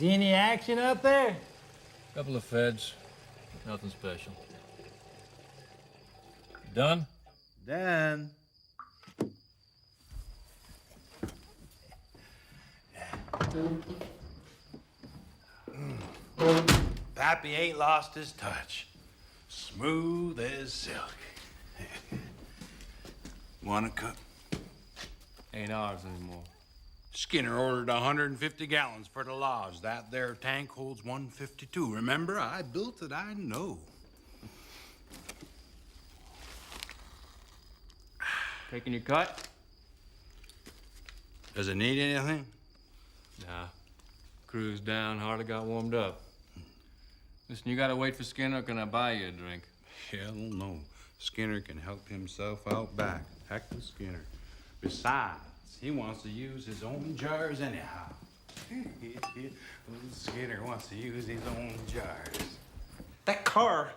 See any action up there? Couple of feds. Nothing special. Done? Done. Pappy ain't lost his touch. Smooth as silk. Want a cup? Ain't ours anymore. Skinner ordered 150 gallons for the lodge. That there tank holds 152. Remember, I built it, I know. Taking your cut? Does it need anything? Nah. Crew's down, hardly got warmed up. Listen, you gotta wait for Skinner, or can I buy you a drink? Hell no. Skinner can help himself out back. Heck with Skinner. Besides, he wants to use his own jars anyhow. Skinner wants to use his own jars. That car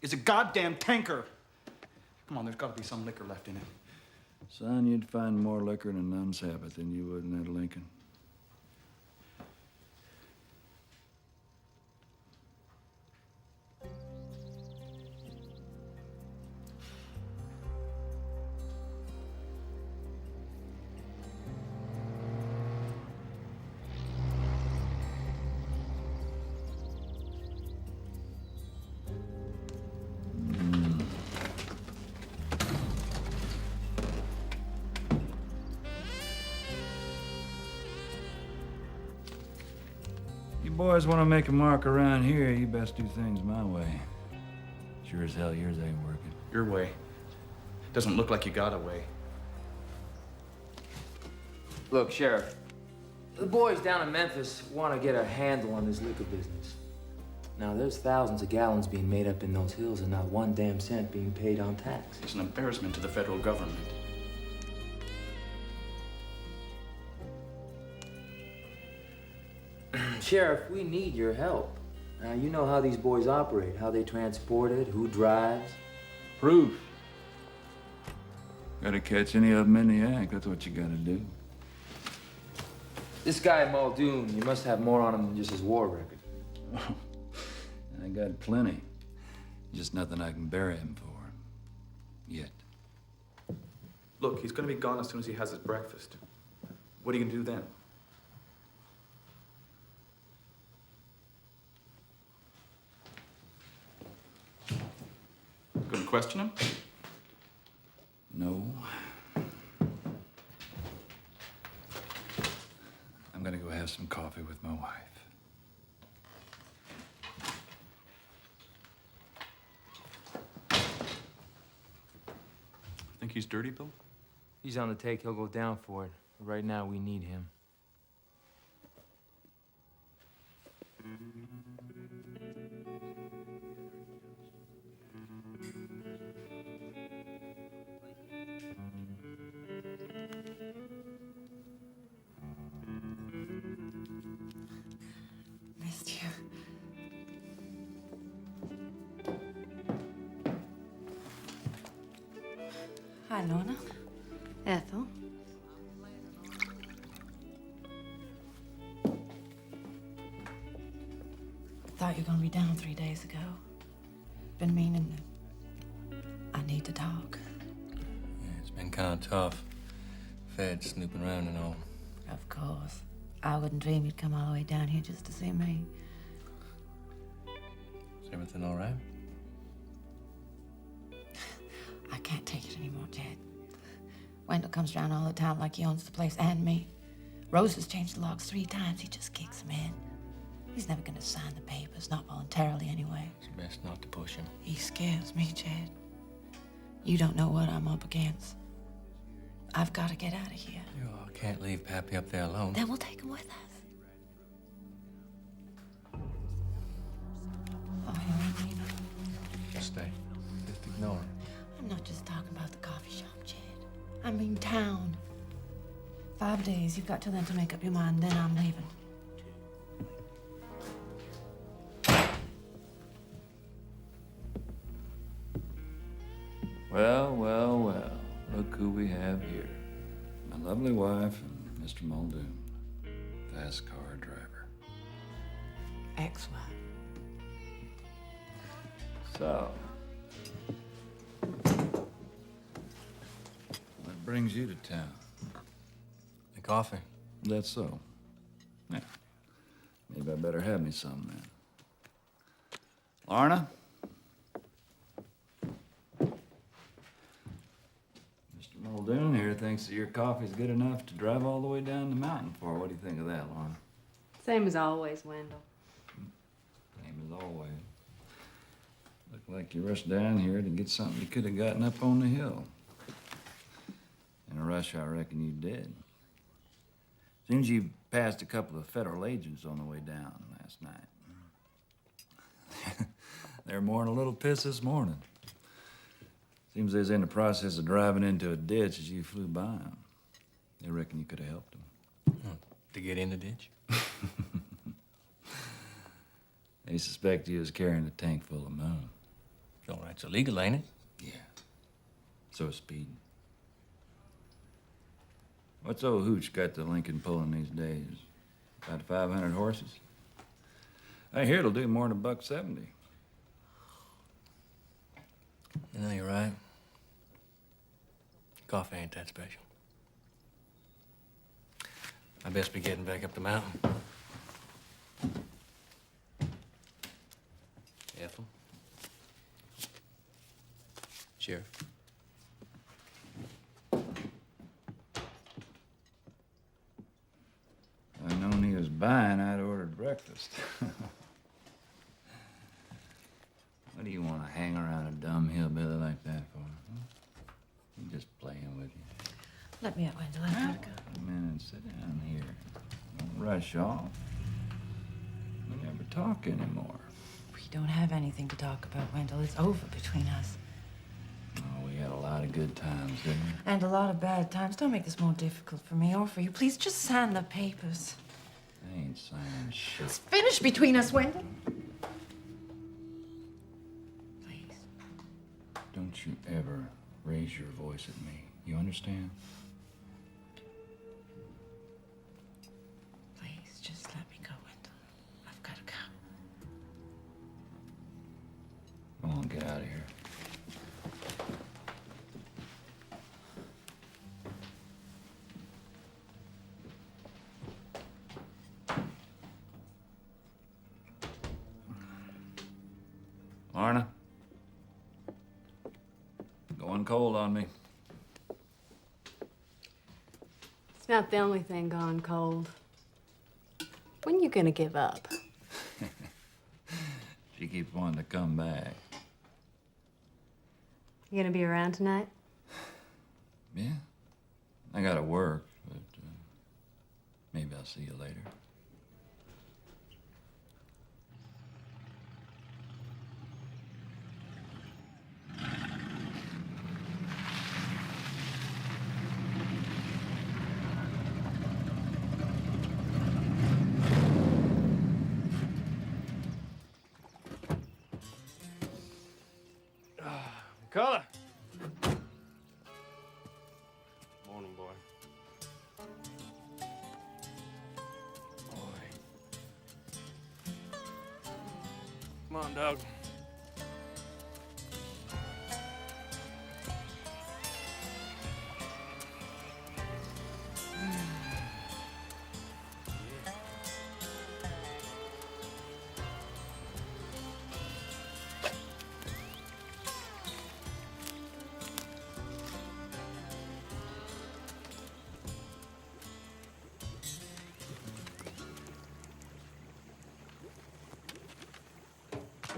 is a goddamn tanker. Come on, there's got to be some liquor left in it. Son, you'd find more liquor in a nun's habit than you would in that Lincoln. Boys want to make a mark around here, you best do things my way. Sure as hell yours ain't working. Your way. Doesn't look like you got a way. Look, Sheriff, the boys down in Memphis want to get a handle on this liquor business. Now, there's thousands of gallons being made up in those hills and not one damn cent being paid on tax. It's an embarrassment to the federal government. Sheriff, we need your help. Now, you know how these boys operate, how they transport it, who drives. Proof. Gotta catch any of them in the act, that's what you gotta do. This guy, Muldoon, you must have more on him than just his war record. I got plenty. Just nothing I can bury him for. Yet. Look, he's gonna be gone as soon as he has his breakfast. What are you gonna do then? Gonna question him? No. I'm gonna go have some coffee with my wife. Think he's dirty, Bill? He's on the take, he'll go down for it. But right now, we need him. Missed you. Hi, Lorna. Ethel. Thought you were gonna be down 3 days ago. Been meaning to. I need to talk. Yeah, it's been kind of tough. Feds snooping around and all. Of course. I wouldn't dream you'd come all the way down here just to see me. Is everything all right? I can't take it anymore, Jed. Wendell comes around all the time like he owns the place and me. Rose has changed the locks 3 times. He just kicks them in. He's never gonna sign the papers, not voluntarily anyway. It's best not to push him. He scares me, Jed. You don't know what I'm up against. I've got to get out of here. You can't leave Pappy up there alone. Then we'll take him with us. Oh, you mean Just stay. Just ignore him. I'm not just talking about the coffee shop, Jed. I mean town. 5 days. You've got till then to make up your mind, then I'm leaving. Well, well, well. Look who we have here. My lovely wife and Mr. Muldoon. Fast car driver. ex-wife. So, what brings you to town? The coffee. That's so. Yeah. Maybe I better have me some then. Lorna? Mr. Muldoon here thinks that your coffee's good enough to drive all the way down the mountain for. What do you think of that, Lorna? Same as always, Wendell. Same as always. Looked like you rushed down here to get something you could have gotten up on the hill. In a rush, I reckon you did. Seems you passed a couple of federal agents on the way down last night. They're more than a little pissed this morning. Seems they was in the process of driving into a ditch as you flew by them. They reckon you could have helped them. To get in the ditch? They suspect you was carrying a tank full of moon. All right, it's illegal, ain't it? Yeah. So is speeding. What's old Hooch got the Lincoln pulling these days? About 500 horses? I hear it'll do more than $1.70. You know, you're right. Coffee ain't that special. I best be getting back up the mountain. Ethel? Sheriff? If I'd known he was buying, I'd ordered breakfast. What do you want to hang around a dumb hillbilly like that for? Huh? He's just playing with you. Let me out, Wendell. I've got to go. Come in and sit down here. Don't rush off. We never talk anymore. We don't have anything to talk about, Wendell. It's over between us. Oh, we had a lot of good times, didn't we? And a lot of bad times. Don't make this more difficult for me or for you. Please just sign the papers. I ain't signing shit. It's finished between us, Wendell. Please. Don't you ever raise your voice at me. You understand? Please, just let me go, Wendell. I've got to go. Come on, get out of here. Lorna? Going cold on me. It's not the only thing gone cold. When you gonna give up? She keeps wanting to come back. You gonna be around tonight? Yeah. I gotta work, but maybe I'll see you later. Color. Morning, boy. Come on, dog.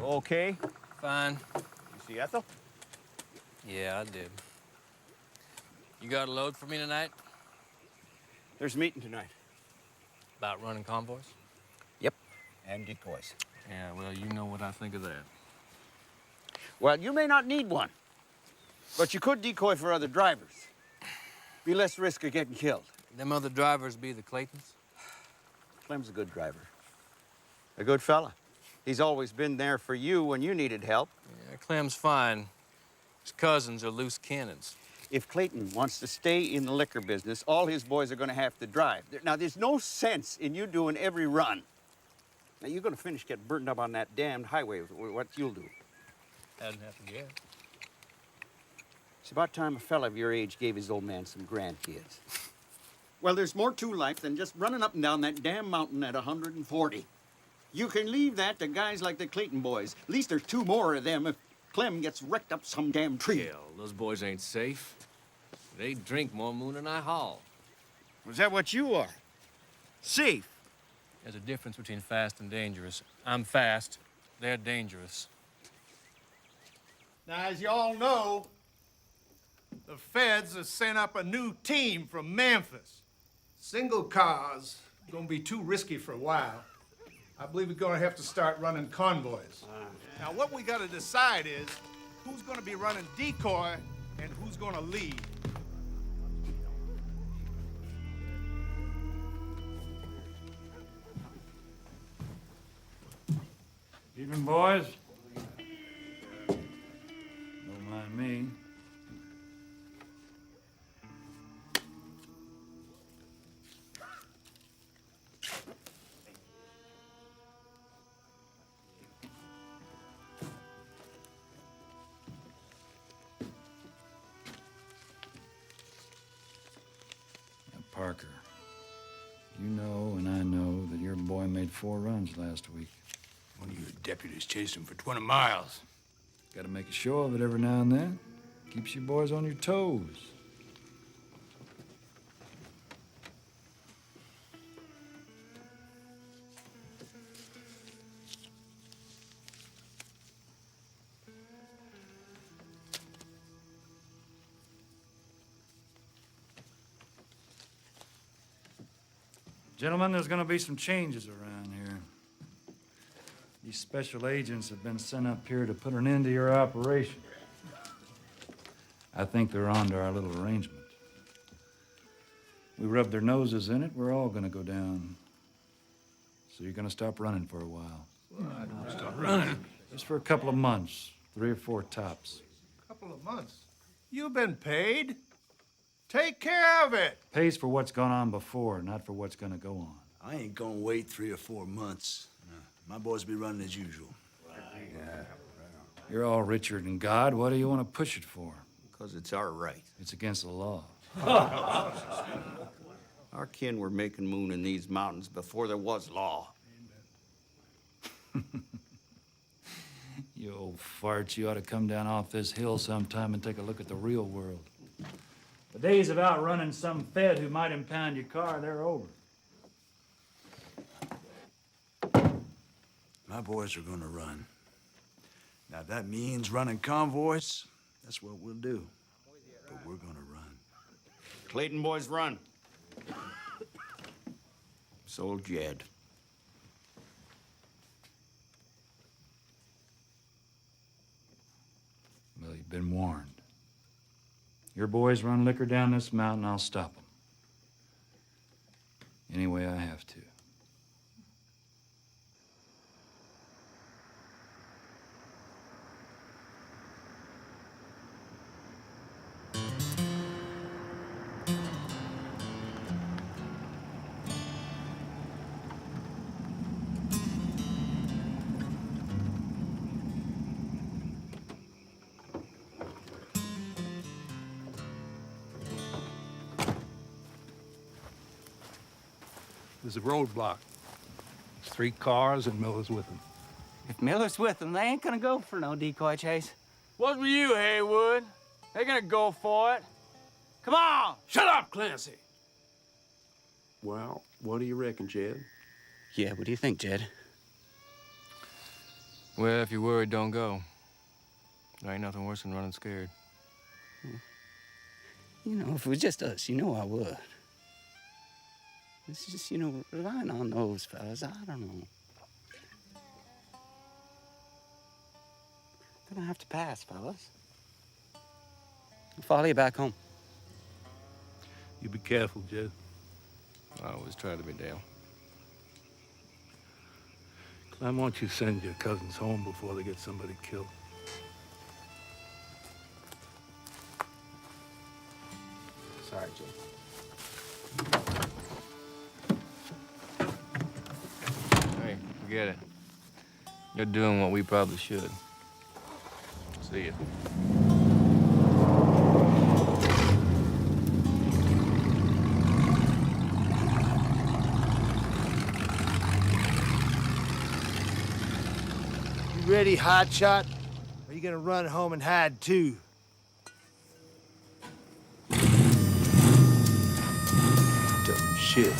Okay. Fine. You see Ethel? Yeah, I did. You got a load for me tonight? There's a meeting tonight. About running convoys? Yep. And decoys. Yeah, well, you know what I think of that. Well, you may not need one, but you could decoy for other drivers. Be less risk of getting killed. Them other drivers be the Claytons? Clem's a good driver. A good fella. He's always been there for you when you needed help. Yeah, Clem's fine. His cousins are loose cannons. If Clayton wants to stay in the liquor business, all his boys are going to have to drive. Now, there's no sense in you doing every run. Now, you're gonna finish getting burdened up on that damned highway with what you'll do. Hasn't happened yet. It's about time a fella of your age gave his old man some grandkids. Well, there's more to life than just running up and down that damn mountain at 140. You can leave that to guys like the Clayton boys. At least there's 2 more of them if Clem gets wrecked up some damn tree. Hell, those boys ain't safe. They drink more moon than I haul. Is that what you are? Safe? There's a difference between fast and dangerous. I'm fast. They're dangerous. Now, as you all know, the feds have sent up a new team from Memphis. Single cars gonna be too risky for a while. I believe we're gonna have to start running convoys. Now, what we gotta decide is who's gonna be running decoy and who's gonna lead. Evening, boys. Don't mind me. Parker, you know and I know that your boy made 4 runs last week. One of your deputies chased him for 20 miles. Got to make a show of it every now and then. Keeps you boys on your toes. Gentlemen, there's going to be some changes around here. These special agents have been sent up here to put an end to your operation. I think they're on to our little arrangement. We rub their noses in it, we're all going to go down. So you're going to stop running for a while. Well, I don't stop running. Just for a couple of months, 3 or 4 tops. Couple of months. You've been paid. Take care of it. Pays for what's gone on before, not for what's going to go on. I ain't gonna wait 3 or 4 months. My boys be running as usual. You're all Richard and God. What do you want to push it for? Because it's our right. It's against the law. Our kin were making moon in these mountains before there was law. You old fart, you ought to come down off this hill sometime and take a look at the real world. The days of outrunning some fed who might impound your car, they're over. My boys are gonna run. Now, if that means running convoys, that's what we'll do. But we're gonna run. Clayton boys run. So'll Jed. Well, you've been warned. Your boys run liquor down this mountain, I'll stop them. Any way I have to. There's a roadblock. There's 3 cars and Miller's with them. If Miller's with them, they ain't gonna go for no decoy chase. What's with you, Haywood? They're gonna go for it. Come on! Shut up, Clancy! Well, what do you reckon, Jed? Yeah, what do you think, Jed? Well, if you're worried, don't go. There ain't nothing worse than running scared. You know, if it was just us, you know I would. It's just, you know, relying on those fellas, I don't know. Gonna have to pass, fellas. I'll follow you back home. You be careful, Jed. I always try to be, Dale. Clem, why don't you send your cousins home before they get somebody killed? Sorry, Jed. Hey, Forget it. You're doing what we probably should. See ya. You ready, hotshot? Or are you gonna run home and hide too? Dumb shit.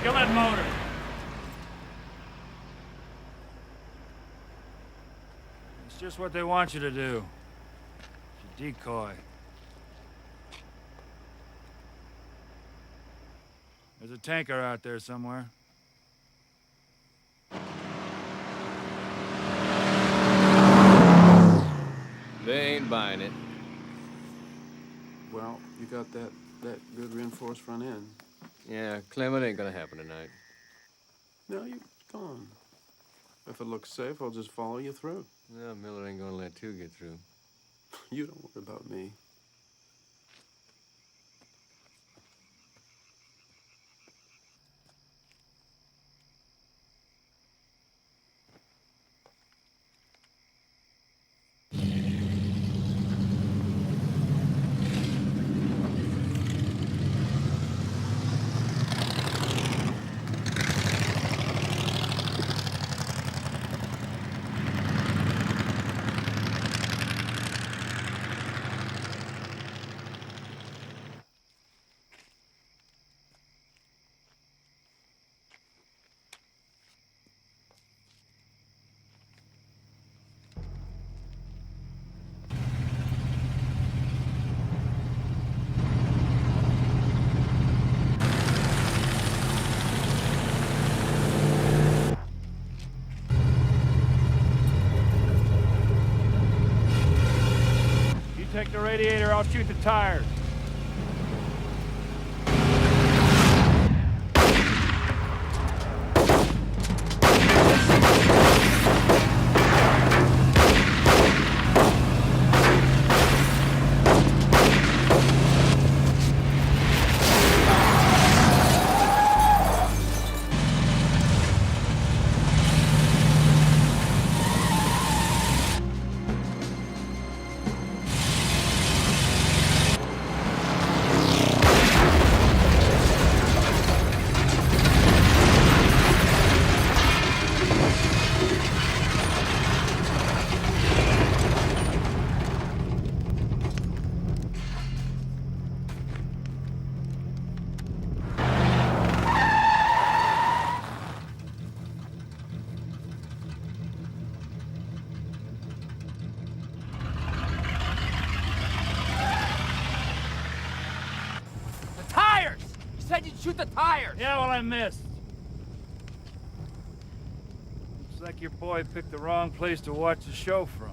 Kill that motor. It's just what they want you to do. It's a decoy. There's a tanker out there somewhere. They ain't buying it. Well, you got that good reinforced front end. Yeah, Clem, it ain't gonna happen tonight. No, you come on. If it looks safe, I'll just follow you through. No, Miller ain't gonna let two get through. You don't worry about me. Take the radiator, I'll shoot the tires. Shoot the tires! Yeah, well, I missed. Looks like your boy picked the wrong place to watch the show from.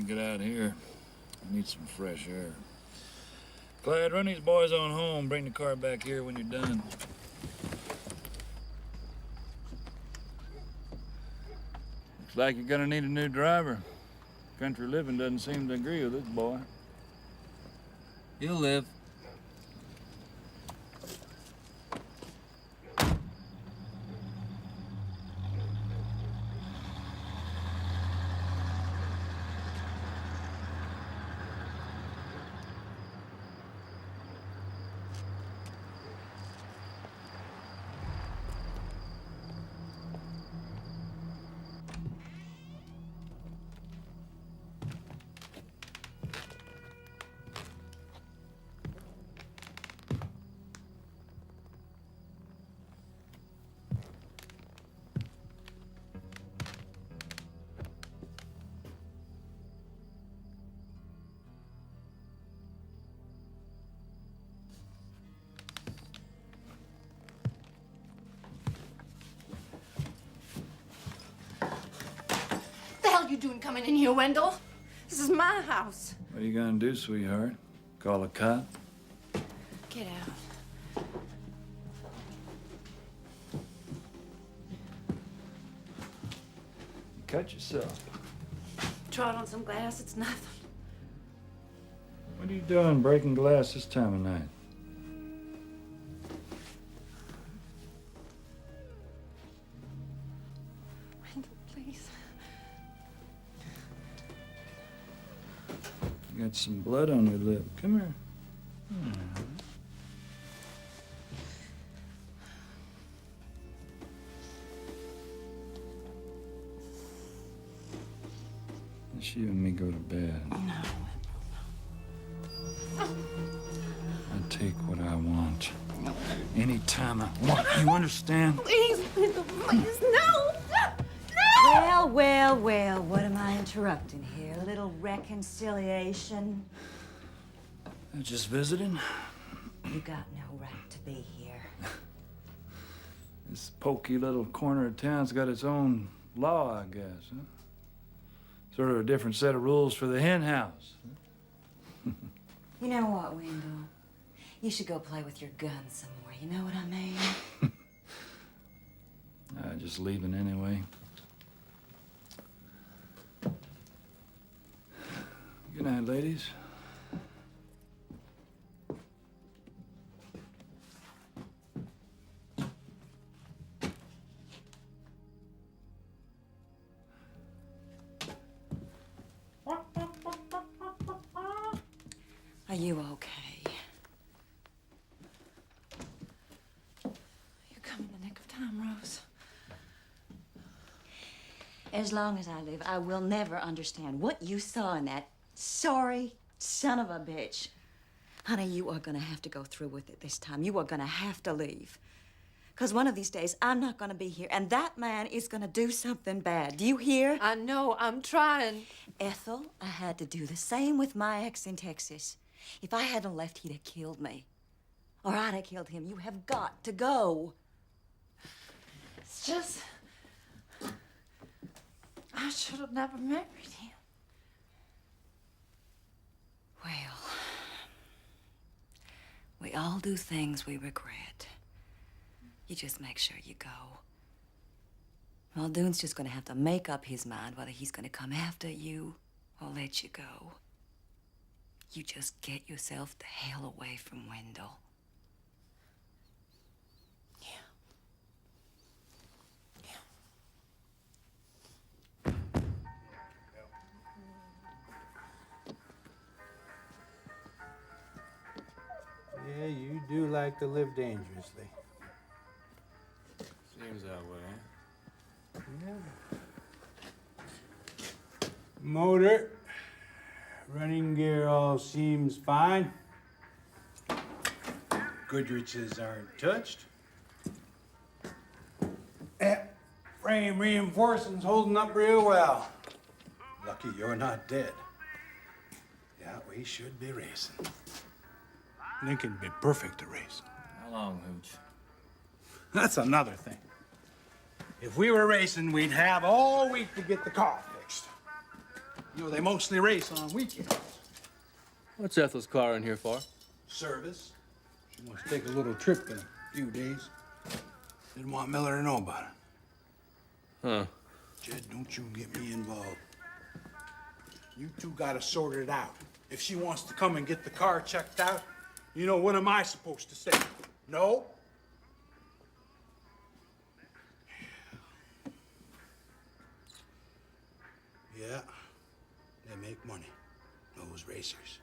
get out here. I need some fresh air. Clyde, run these boys on home. Bring the car back here when you're done. Looks like you're gonna need a new driver. Country living doesn't seem to agree with this boy. He'll live. What are you doing coming in here, Wendell? This is my house. What are you gonna do, sweetheart? Call a cop? Get out. You cut yourself. Trod on some glass, it's nothing. What are you doing breaking glass this time of night? Wendell, please. You got some blood on your lip. Come here. Let's you and me go to bed. No. I take what I want. Anytime I want. You understand? Please, Wendell, please, no! Well, well, well, what am I interrupting here? A little reconciliation? I'm just visiting. You got no right to be here. This pokey little corner of town's got its own law, I guess, huh? Sort of a different set of rules for the hen house. You know what, Wendell? You should go play with your gun some more. You know what I mean? Just leaving anyway. Good night, ladies. Are you okay? You come in the nick of time, Rose. As long as I live, I will never understand what you saw in that sorry son of a bitch. Honey, you are gonna have to go through with it this time. You are gonna have to leave. Because one of these days, I'm not gonna be here, and that man is gonna do something bad. Do you hear? I know, I'm trying. Ethel, I had to do the same with my ex in Texas. If I hadn't left, he'd have killed me. Or I'd have killed him. You have got to go. It's just... I should have never married him. Well, we all do things we regret. You just make sure you go. Muldoon's just gonna have to make up his mind whether he's gonna come after you or let you go. You just get yourself the hell away from Wendell. Yeah, you do like to live dangerously. Seems that way. Yeah. Motor, running gear all seems fine. Goodrich's aren't touched. Frame reinforcing's holding up real well. Lucky you're not dead. Yeah, we should be racing. Lincoln'd be perfect to race. How long, Hooch? That's another thing. If we were racing, we'd have all week to get the car fixed. You know, they mostly race on weekends. What's Ethel's car in here for? Service. She wants to take a little trip in a few days. Didn't want Miller to know about it. Huh. Jed, don't you get me involved. You two gotta sort it out. If she wants to come and get the car checked out, you know, what am I supposed to say? No? Yeah, they make money, those racers.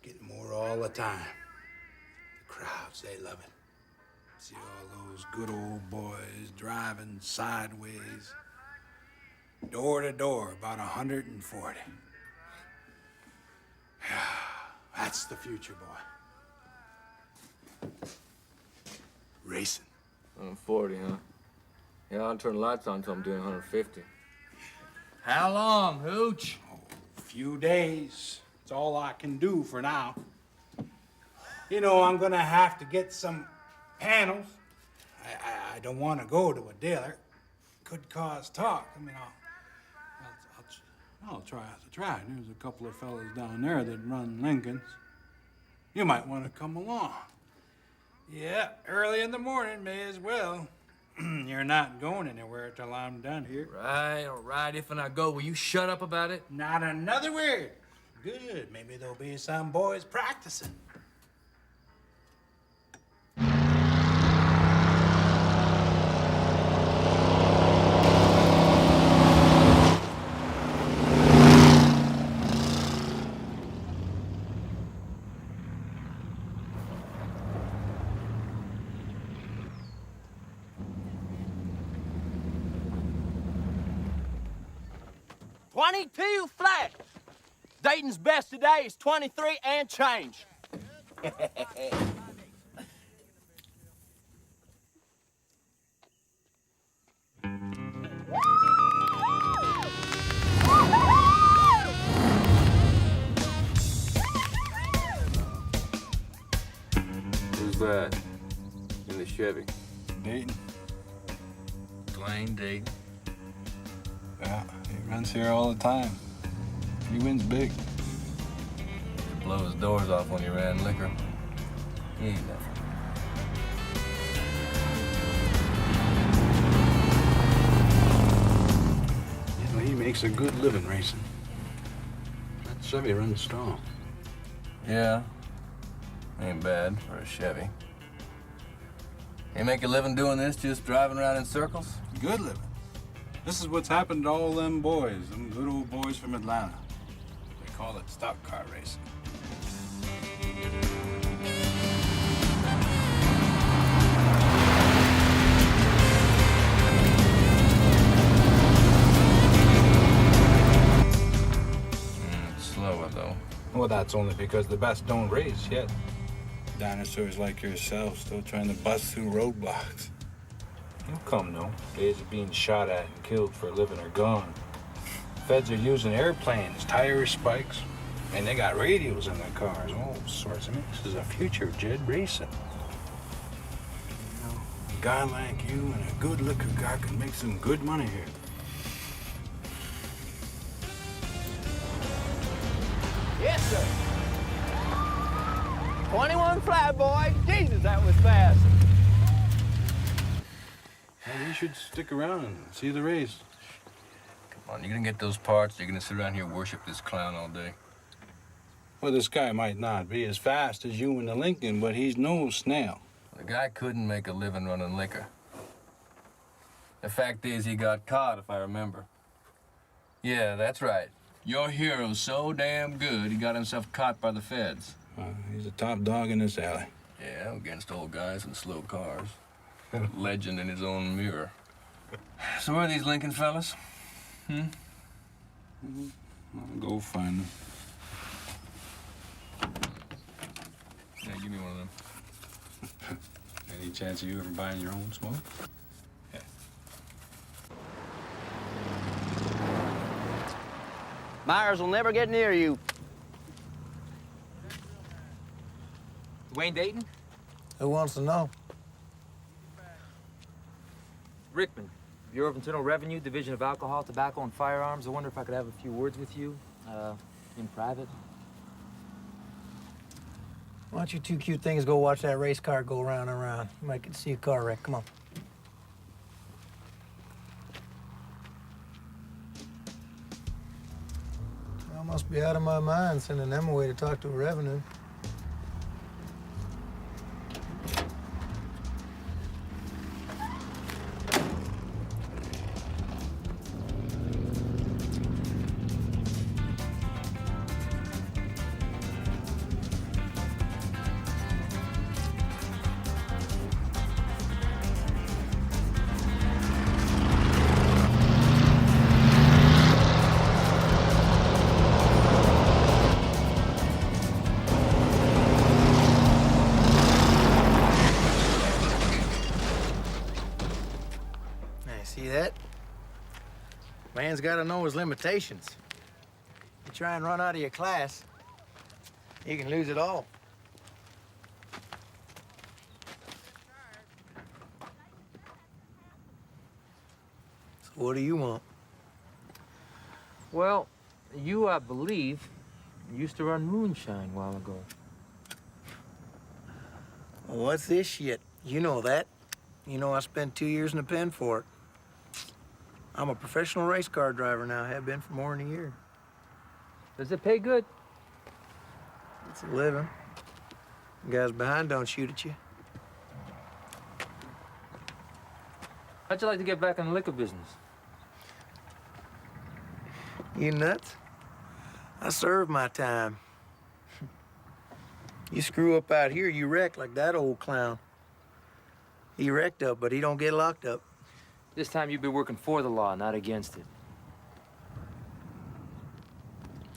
Getting more all the time. The crowds, they love it. See all those good old boys driving sideways. Door to door, about 140. That's the future, boy. Racing. 140, huh? Yeah, I'll turn the lights on until I'm doing 150. How long, Hooch? A few days. It's all I can do for now. You know, I'm gonna have to get some panels. I don't want to go to a dealer. Could cause talk. I mean, I'll try to try. There's a couple of fellas down there that run Lincolns. You might want to come along. Yeah, early in the morning, may as well. You're not going anywhere till I'm done here. Right, all right. If and I go, will you shut up about it? Not another word. Good. Maybe there'll be some boys practicing. $22 flat. Dayton's best today is 23 and change. Who's that? In the Chevy. Dayton. Dwayne Dayton. Yeah, he runs here all the time. He wins big. Blow his doors off when he ran liquor. He ain't nothing. You know, he makes a good living racing. That Chevy runs strong. Yeah. Ain't bad for a Chevy. You make a living doing this, just driving around in circles? Good living. This is what's happened to all them boys, them good old boys from Atlanta. They call it stock car racing. It's slower, though. Well, that's only because the best don't race yet. Dinosaurs like yourself still trying to bust through roadblocks. You'll come, though. Days of being shot at and killed for a living are gone. Feds are using airplanes, tire spikes, and they got radios in their cars, all sorts. I mean, this is a future of Jed racing. You know, a guy like you and a good liquor guy can make some good money here. Yes, sir. 21 flat, boy. Jesus, that was fast. Well, you should stick around and see the race. Come on, you gonna get those parts? You're gonna sit around here and worship this clown all day? Well, this guy might not be as fast as you and the Lincoln, but he's no snail. The guy couldn't make a living running liquor. The fact is, he got caught, if I remember. Yeah, that's right. Your hero's so damn good, he got himself caught by the feds. He's a top dog in this alley. Yeah, against old guys and slow cars. Legend in his own mirror. So where are these Lincoln fellas? I'll go find them. Yeah, give me one of them. Any chance of you ever buying your own smoke? Yeah. Myers will never get near you. Dwayne Dayton? Who wants to know? Rickman. Bureau of Internal Revenue, Division of Alcohol, Tobacco, and Firearms. I wonder if I could have a few words with you, in private. Why don't you two cute things go watch that race car go round and round? You might get to see a car wreck. Come on. I must be out of my mind sending them away to talk to a revenue. See that? Man's got to know his limitations. You try and run out of your class, you can lose it all. So what do you want? Well, you, I believe, used to run Moonshine a while ago. Well, what's this shit? You know that. You know I spent 2 years in the pen for it. I'm a professional race car driver now. Have been for more than a year. Does it pay good? It's a living. The guys behind don't shoot at you. How'd you like to get back in the liquor business? You nuts? I served my time. You screw up out here, you wreck like that old clown. He wrecked up, but he don't get locked up. This time you'd be working for the law, not against it.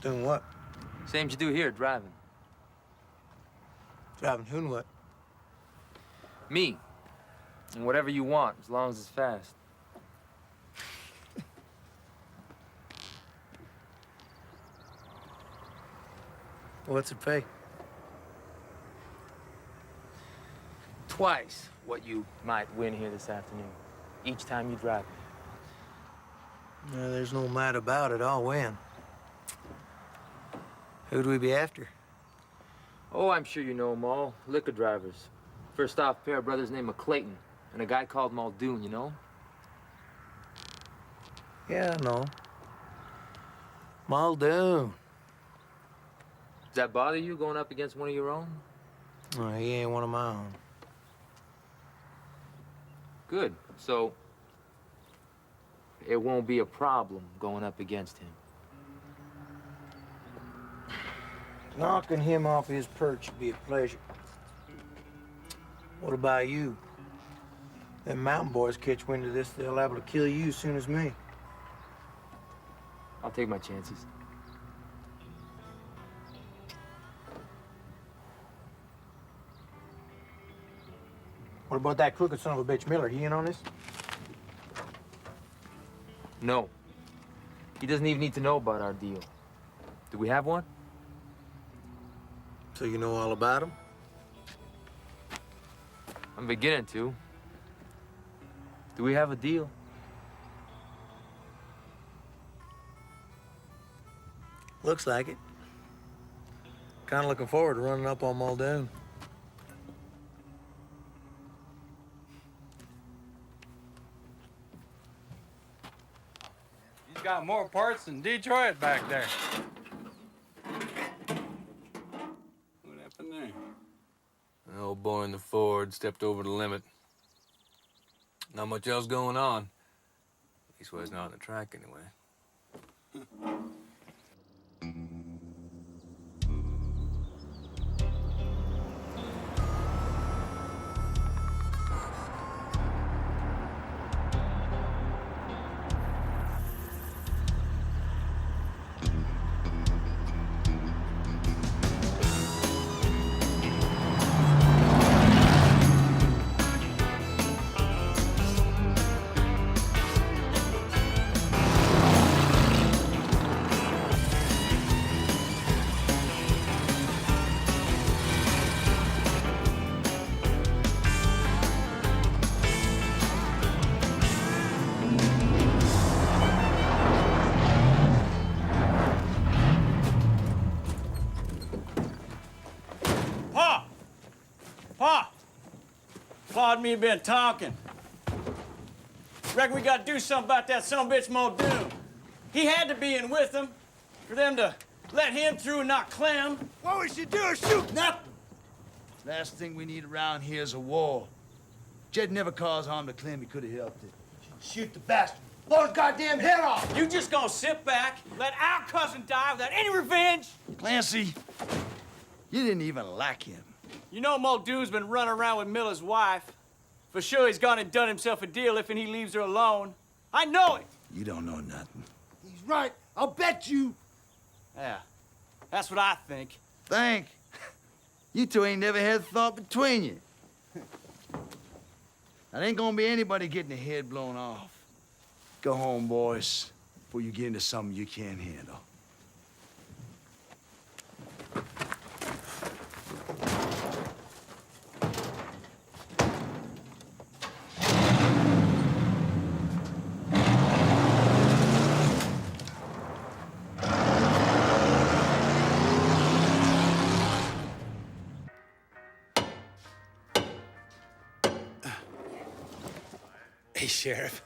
Doing what? Same as you do here, driving. Driving who and what? Me. And whatever you want, as long as it's fast. What's it pay? Twice what you might win here this afternoon. Each time you drive me. No, there's no might about it. I'll win. Who'd we be after? Oh, I'm sure you know them all. Liquor drivers. First off, a pair of brothers named MacLachlan and a guy called Muldoon, you know? Yeah, I know. Muldoon. Does that bother you, going up against one of your own? No, he ain't one of my own. Good. So, it won't be a problem going up against him. Knocking him off his perch would be a pleasure. What about you? Them mountain boys catch wind of this, they'll be able to kill you as soon as me. I'll take my chances. What about that crooked son of a bitch Miller? He in on this? No. He doesn't even need to know about our deal. Do we have one? So you know all about him? I'm beginning to. Do we have a deal? Looks like it. Kind of looking forward to running up on Muldoon. He's got more parts than Detroit back there. What happened there? An old boy in the Ford stepped over the limit. Not much else going on. At least was not on the track anyway. Claude and me have been talking. Reckon we gotta do something about that son-of-a-bitch Muldoon. He had to be in with them for them to let him through and not Clem. What we should do is shoot nothing. Last thing we need around here is a war. Jed never caused harm to Clem. He could have helped it. Shoot the bastard. Blow his goddamn head off. You just gonna sit back, let our cousin die without any revenge? Clancy, you didn't even like him. You know Muldoon's been running around with Miller's wife. For sure he's gone and done himself a deal if and he leaves her alone. I know it. You don't know nothing. He's right. I'll bet you. Yeah, that's what I think. Think? You two ain't never had thought between you. There ain't gonna be anybody getting their head blown off. Go home, boys, before you get into something you can't handle. Hey, Sheriff.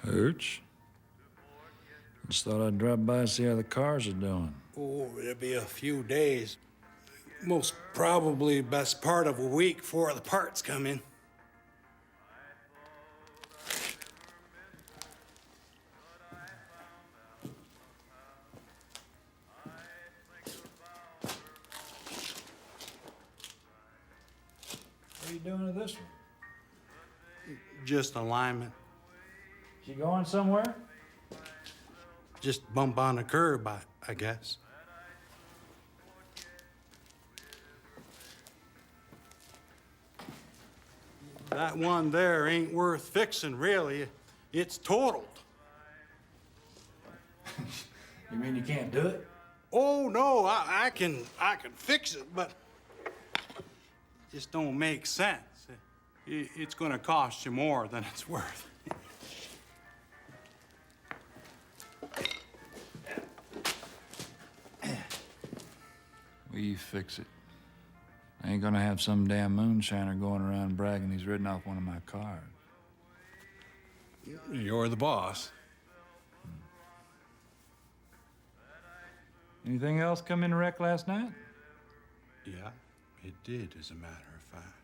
Hooch? Just thought I'd drop by and see how the cars are doing. Oh, it'll be a few days. Most probably best part of a week before the parts come in. What are you doing to this one? Just alignment. She going somewhere? Just bump on the curb, I guess. That one there ain't worth fixing, really. It's totaled. You mean you can't do it? Oh, no, I can fix it, but it just don't make sense. It's gonna cost you more than it's worth. Will you fix it? I ain't gonna have some damn moonshiner going around bragging he's ridden off one of my cars. You're the boss. Anything else come in wreck last night? Yeah, it did, as a matter of fact.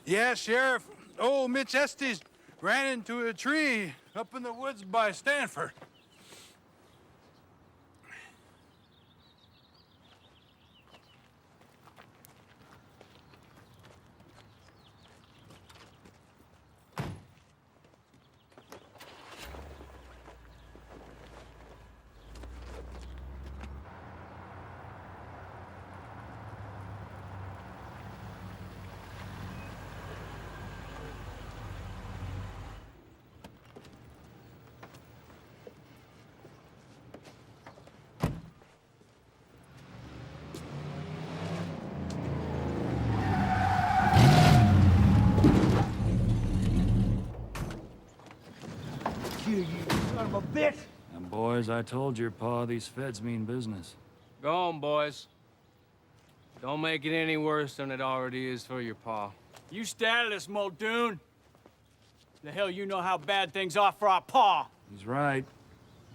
Yeah, Sheriff. Old Mitch Estes ran into a tree up in the woods by Stanford. You son of a bitch! And boys, I told your pa these feds mean business. Go on, boys. Don't make it any worse than it already is for your pa. You started us, Muldoon. The hell you know how bad things are for our pa. He's right.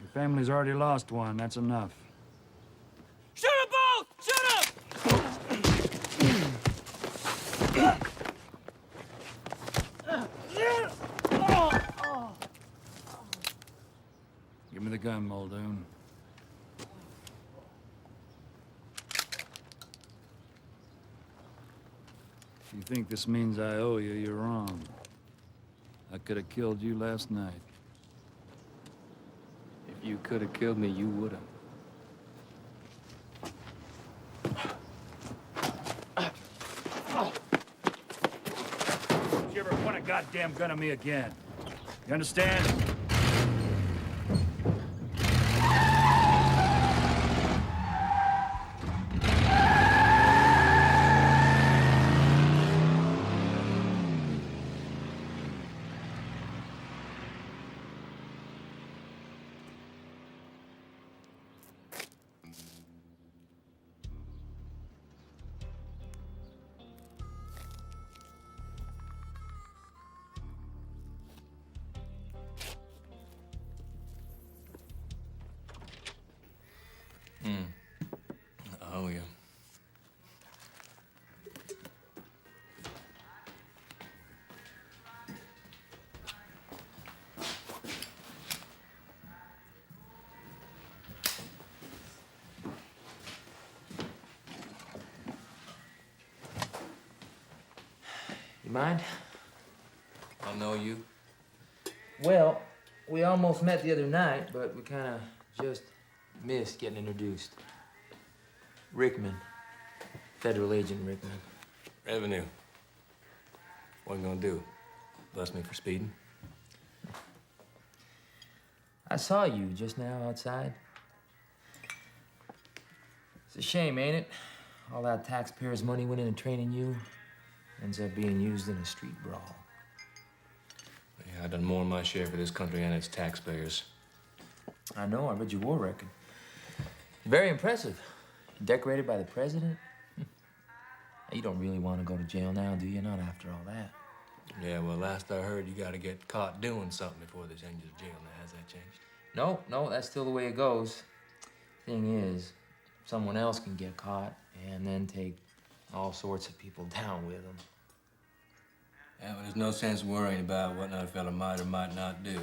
Your family's already lost one. That's enough. Shoot them both! Shoot them! Give me the gun, Muldoon. If you think this means I owe you, you're wrong. I could have killed you last night. If you could have killed me, you would have. Don't you ever point a goddamn gun at me again. You understand? You mind? I know you. Well, we almost met the other night, but we kind of just missed getting introduced. Rickman. Federal agent Rickman. Revenue. What you gonna do? Bust me for speeding? I saw you just now outside. It's a shame, ain't it? All that taxpayers' money went into training you. Ends up being used in a street brawl. Yeah, I've done more than my share for this country and its taxpayers. I know, I read your war record. Very impressive. Decorated by the president. You don't really want to go to jail now, do you? Not after all that. Yeah, well, last I heard, you gotta get caught doing something before they send you to jail. Now, has that changed? No, that's still the way it goes. Thing is, someone else can get caught and then take all sorts of people down with them. Yeah, well, there's no sense worrying about what another fella might or might not do.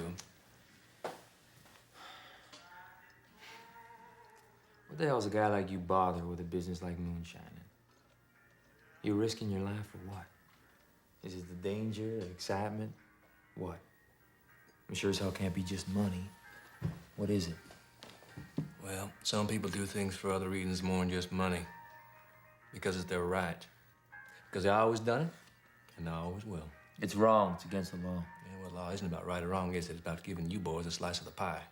What the hell's a guy like you bother with a business like moonshining? You risking your life for what? Is it the danger, the excitement? What? I'm sure as hell can't be just money. What is it? Well, some people do things for other reasons more than just money. Because it's their right. Because they always done it, and they always will. It's wrong. It's against the law. Yeah, well, law isn't about right or wrong, is it? It's about giving you boys a slice of the pie.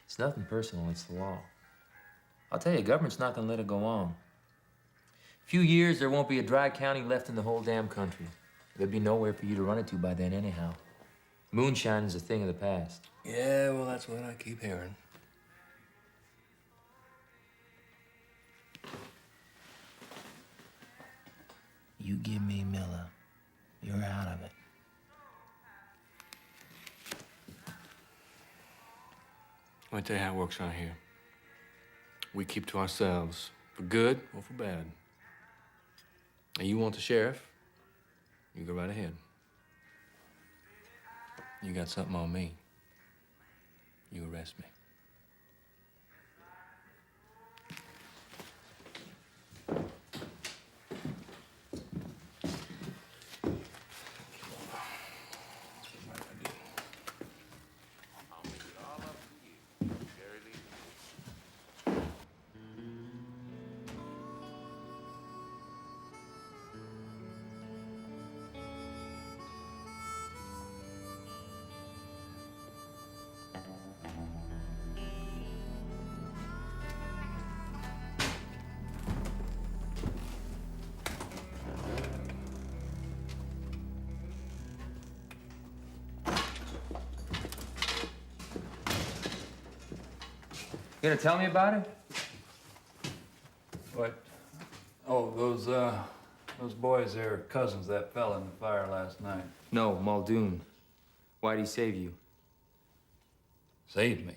It's nothing personal. It's the law. I'll tell you, government's not gonna let it go on. A few years, there won't be a dry county left in the whole damn country. There'll be nowhere for you to run it to by then anyhow. Moonshine is a thing of the past. Yeah, well, that's what I keep hearing. You give me Miller, you're out of it. Let me tell you how it works around here. We keep to ourselves, for good or for bad. And you want the sheriff, you go right ahead. You got something on me, you arrest me. You gonna tell me about it? What? Oh, those boys there are cousins of that fella in the fire last night. No, Muldoon. Why'd he save you? Saved me.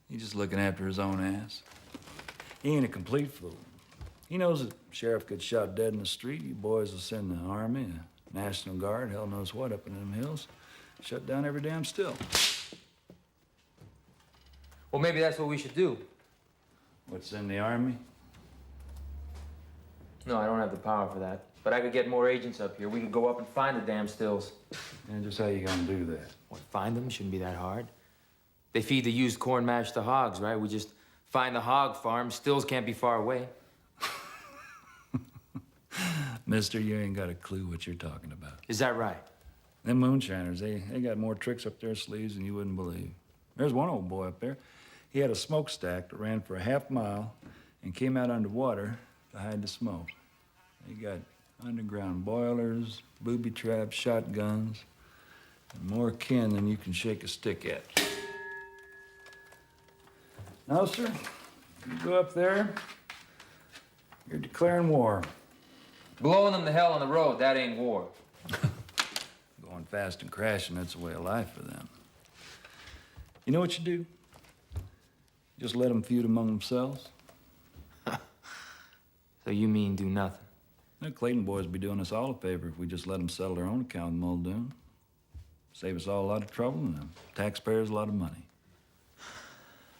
He's just looking after his own ass. He ain't a complete fool. He knows that sheriff gets shot dead in the street. You boys will send the army, the National Guard, hell knows what up in them hills. Shut down every damn still. Well, maybe that's what we should do. What's in the army? No, I don't have the power for that. But I could get more agents up here. We could go up and find the damn stills. And just how you gonna do that? What, find them? Shouldn't be that hard. They feed the used corn mash to hogs, right? We just find the hog farm. Stills can't be far away. Mister, you ain't got a clue what you're talking about. Is that right? Them moonshiners, they got more tricks up their sleeves than you wouldn't believe. There's one old boy up there. He had a smokestack that ran for a half mile and came out underwater to hide the smoke. He got underground boilers, booby traps, shotguns, and more kin than you can shake a stick at. Now, sir, you go up there, you're declaring war. Blowing them to hell on the road, that ain't war. Going fast and crashing, that's a way of life for them. You know what you do? Just let them feud among themselves. So you mean do nothing? The Clayton boys would be doing us all a favor if we just let them settle their own account with Muldoon. Save us all a lot of trouble and the taxpayers a lot of money.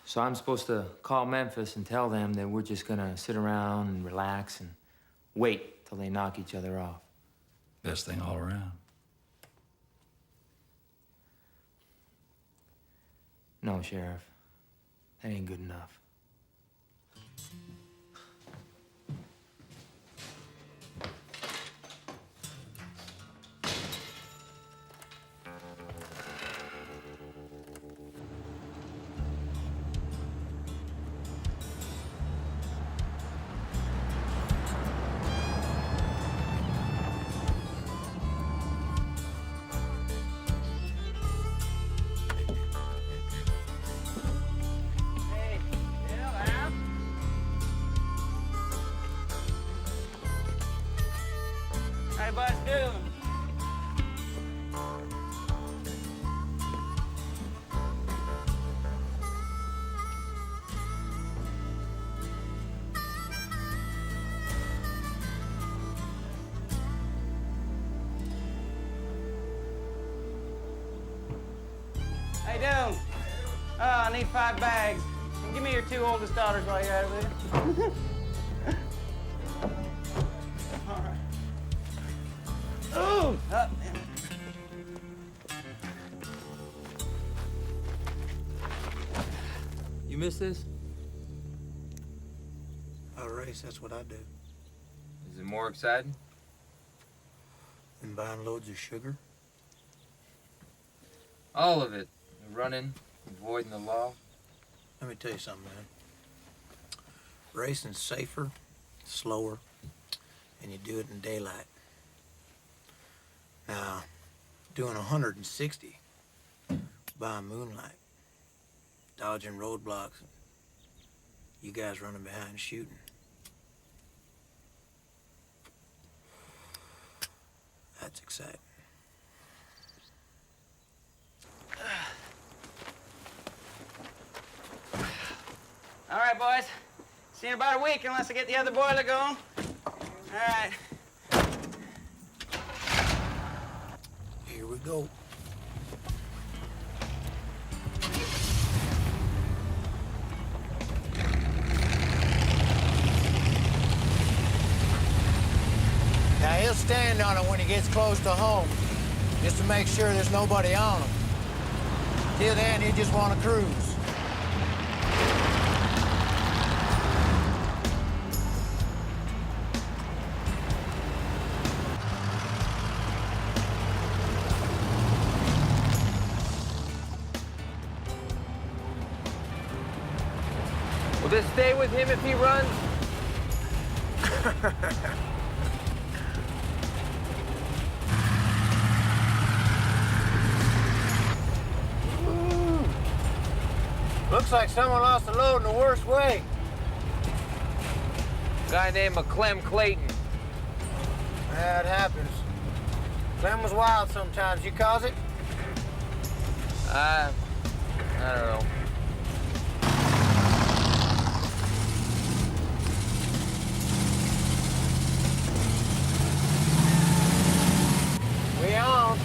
So I'm supposed to call Memphis and tell them that we're just gonna sit around and relax and wait till they knock each other off. Best thing all around. No, Sheriff. That ain't good enough. How you boys doing? How you doing? Oh, I need 5 bags. Give me your 2 oldest daughters while you're at it. All right. Ooh! Up. You miss this? I race, that's what I do. Is it more exciting? And buying loads of sugar. All of it. Running, avoiding the law. Let me tell you something, man. Racing's safer, slower, and you do it in daylight. Now, doing 160 by moonlight, dodging roadblocks, you guys running behind shooting. That's exciting. All right, boys. See you in about a week unless I get the other boiler going. All right. Here we go. Now he'll stand on it when he gets close to home, just to make sure there's nobody on him. Till then, he just want to cruise. Will this stay with him if he runs? Looks like someone lost a load in the worst way. Guy named Clayton. That happens. Clem was wild sometimes. You cause it? I don't know. We on.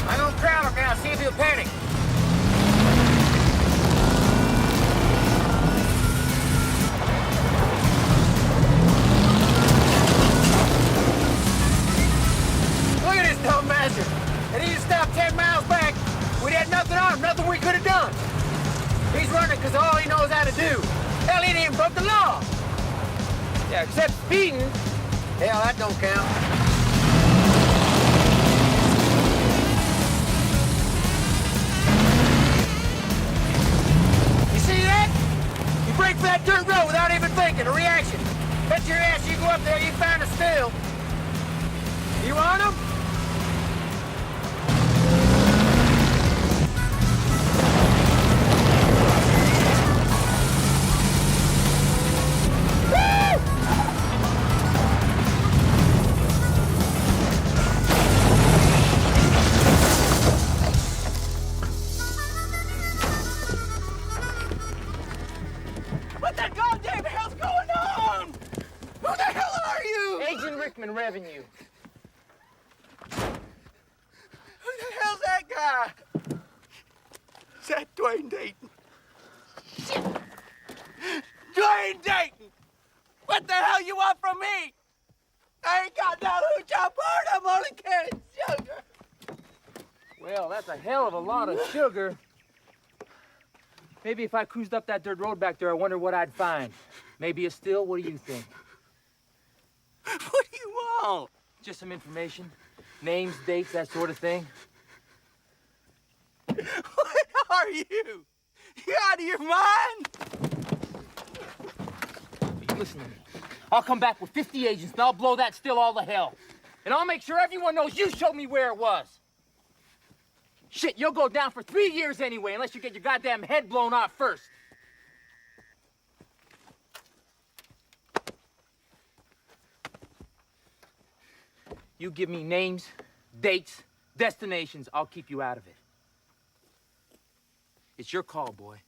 I'm gonna crowd him now, see if he'll panic. Look at this dumb bastard. And he just stopped 10 miles back. We'd had nothing on him, nothing we could have done. He's running because all he knows how to do. Hell, he didn't even broke the law. Yeah, except speeding. Hell, that don't count. You see that? You brake for that dirt road without even thinking, a reaction. Bet your ass you go up there, you find a still. You want him? What the goddamn hell's going on? Who the hell are you? Agent Rickman revenue. Who the hell's that guy? Is that Dwayne Dayton? Shit! Dwayne Dayton! What the hell you want from me? I ain't got no hooch on board. I'm only carrying sugar. Well, that's a hell of a lot of sugar. Maybe if I cruised up that dirt road back there, I wonder what I'd find. Maybe a still? What do you think? What do you want? Just some information. Names, dates, that sort of thing. What are you? You out of your mind? Listen to me. I'll come back with 50 agents, and I'll blow that still all to hell. And I'll make sure everyone knows you showed me where it was. Shit, you'll go down for 3 years anyway, unless you get your goddamn head blown off first. You give me names, dates, destinations, I'll keep you out of it. It's your call, boy.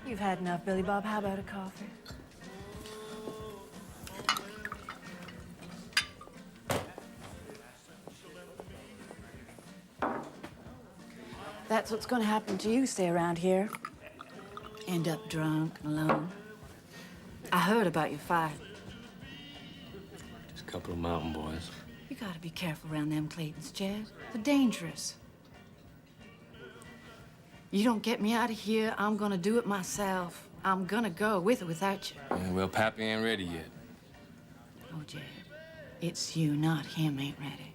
You've had enough, Billy Bob. How about a coffee? That's what's going to happen to you, stay around here. End up drunk and alone. I heard about your fight. Just a couple of mountain boys. You gotta be careful around them Claytons, Jed. They're dangerous. You don't get me out of here, I'm gonna do it myself. I'm gonna go with or without you. Yeah, well, Pappy ain't ready yet. Oh, Jed, it's you, not him, ain't ready.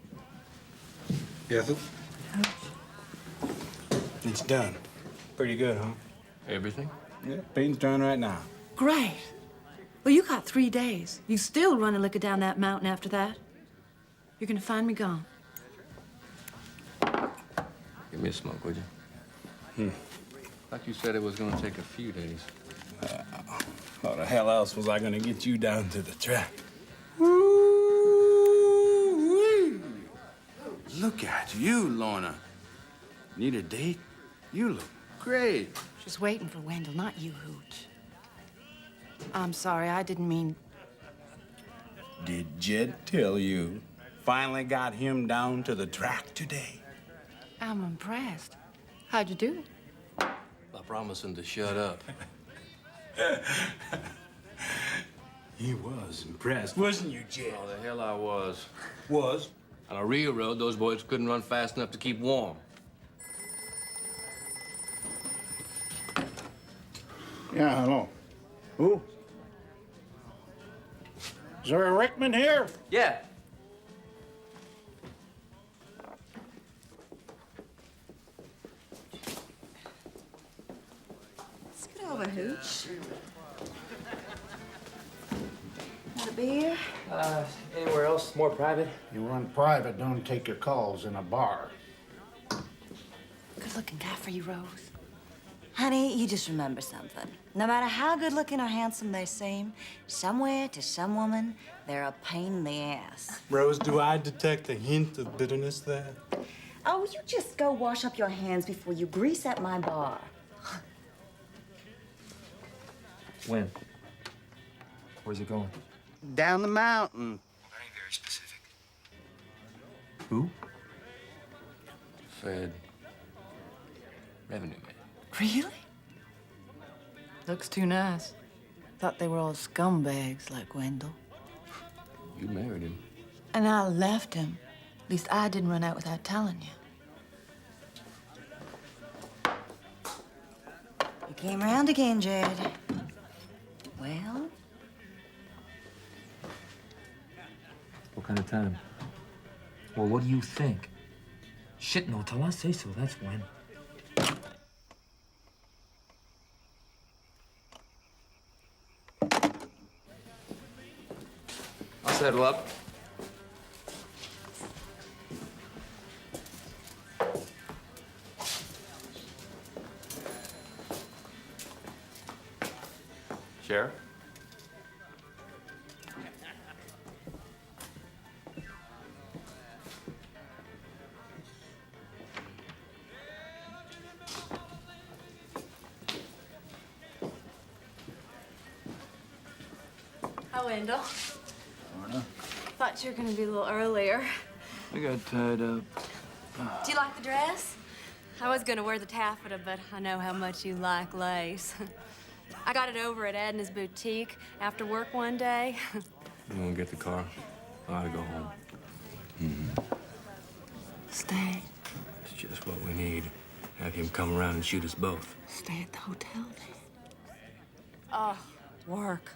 Ethel? It's done. Pretty good, huh? Everything? Yeah, paint's done right now. Great. Well, you got 3 days. You still running liquor down that mountain after that? You're gonna find me gone. Give me a smoke, would you? Like you said it was gonna take a few days. How the hell else was I gonna get you down to the track? Look at you, Lorna. Need a date? You look great. She's waiting for Wendell, not you, Hooch. I'm sorry, I didn't mean... Did Jed tell you? Finally got him down to the track today. I'm impressed. How'd you do it? By promising to shut up. He was impressed, wasn't you, Jed? Oh, the hell I was. Was? On a real road, those boys couldn't run fast enough to keep warm. Yeah, hello. Who? Is there a Rickman here? Yeah. Scoot over, Hooch. Want a beer? Anywhere else more private? You run private, don't take your calls in a bar. Good-looking guy for you, Rose. Honey, you just remember something. No matter how good-looking or handsome they seem, somewhere to some woman, they're a pain in the ass. Rose, do I detect a hint of bitterness there? Oh, you just go wash up your hands before you grease at my bar. When? Where's it going? Down the mountain. Very, very specific. Who? Fed. Revenue man. Really? Looks too nice. Thought they were all scumbags like Wendell. You married him. And I left him. At least I didn't run out without telling you. You came round again, Jed. Well? What kind of time? Well, what do you think? Shit, no, till I say so, that's when. I'll settle up. Sheriff? Hi, Wendell. Lorna, Thought you were gonna be a little earlier. I got tied up. Do you like the dress? I was gonna wear the taffeta, but I know how much you like lace. I got it over at Edna's boutique after work one day. You want to get the car? I ought to go home. Stay. It's just what we need. Have him come around and shoot us both. Stay at the hotel then. Oh, work.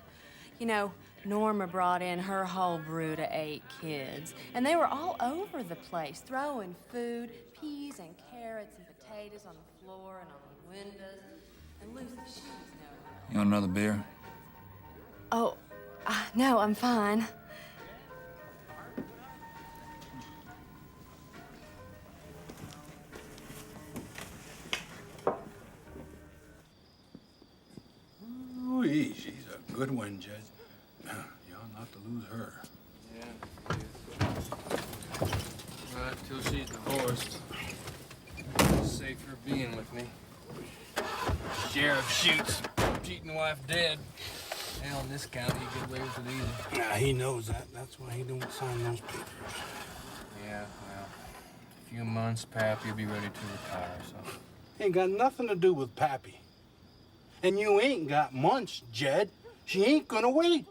You know, Norma brought in her whole brood of 8 kids, and they were all over the place, throwing food, peas and carrots and potatoes on the floor and on the windows. And Lucy, she was no. You want another beer? Oh, no, I'm fine. Ooh, she's a good one, Judge. You ought not to lose her. Yeah. Right till she's divorced. Safer being with me. Sheriff shoots. Cheating wife dead. Hell, in this county, he gets away with it easy. Yeah, he knows that. That's why he don't sign those papers. Yeah, well, a few months, Pappy will be ready to retire, so. Ain't got nothing to do with Pappy. And you ain't got months, Jed. She ain't gonna wait.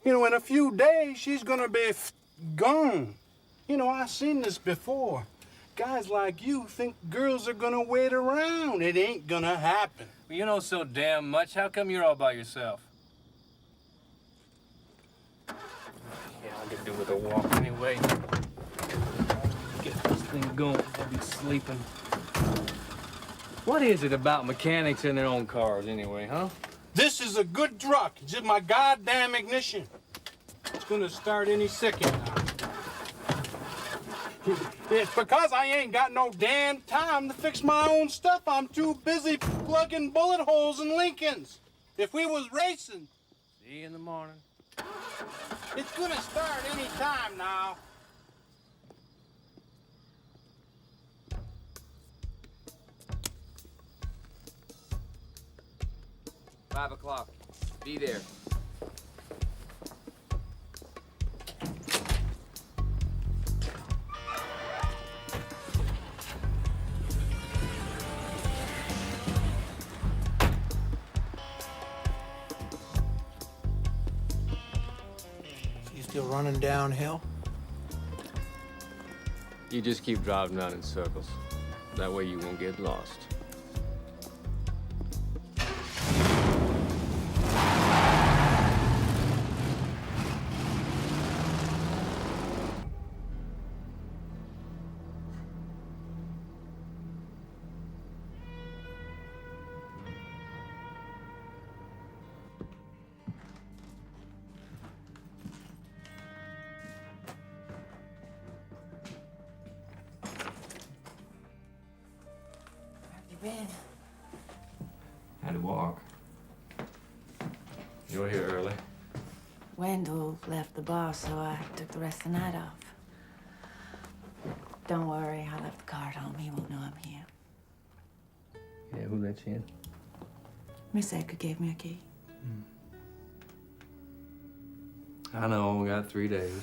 You know, in a few days, she's gonna be gone. You know, I've seen this before. Guys like you think girls are gonna wait around. It ain't gonna happen. Well, you know so damn much. How come you're all by yourself? Yeah, I'll get to do with a walk anyway. Get this thing going. I'll be sleeping. What is it about mechanics in their own cars anyway, huh? This is a good truck. It's just my goddamn ignition. It's gonna start any second now. It's because I ain't got no damn time to fix my own stuff. I'm too busy plugging bullet holes in Lincolns. If we was racing... See you in the morning. It's gonna start any time now. $5:00. Be there. Still running downhill? You just keep driving around in circles. That way you won't get lost. Ben. Had to walk. You were here early. Wendell left the bar, so I took the rest of the night off. Don't worry, I left the car at home. He won't know I'm here. Yeah, who let you in? Miss Edgar gave me a key. I know, we got 3 days.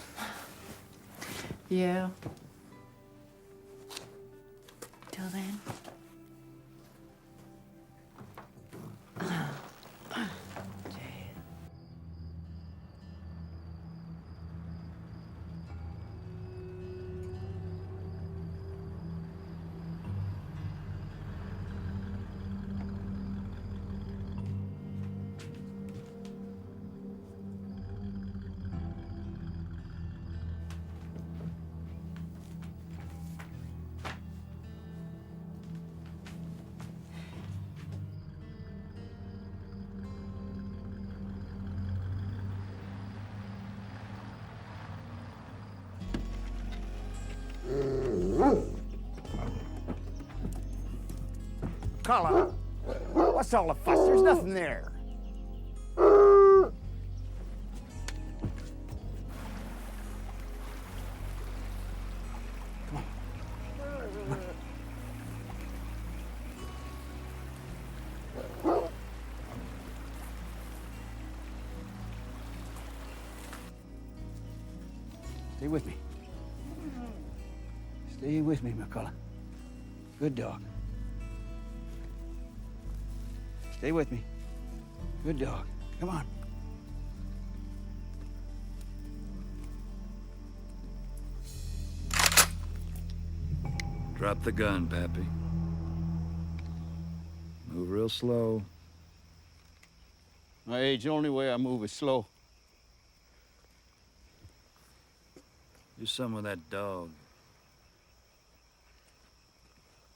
Yeah. Till then. Carla, what's all the fuss? There's nothing there. Stay with me. Stay with me, McCullough. Good dog. Stay with me. Good dog. Come on. Drop the gun, Pappy. Move real slow. My age, the only way I move is slow. Do some with that dog.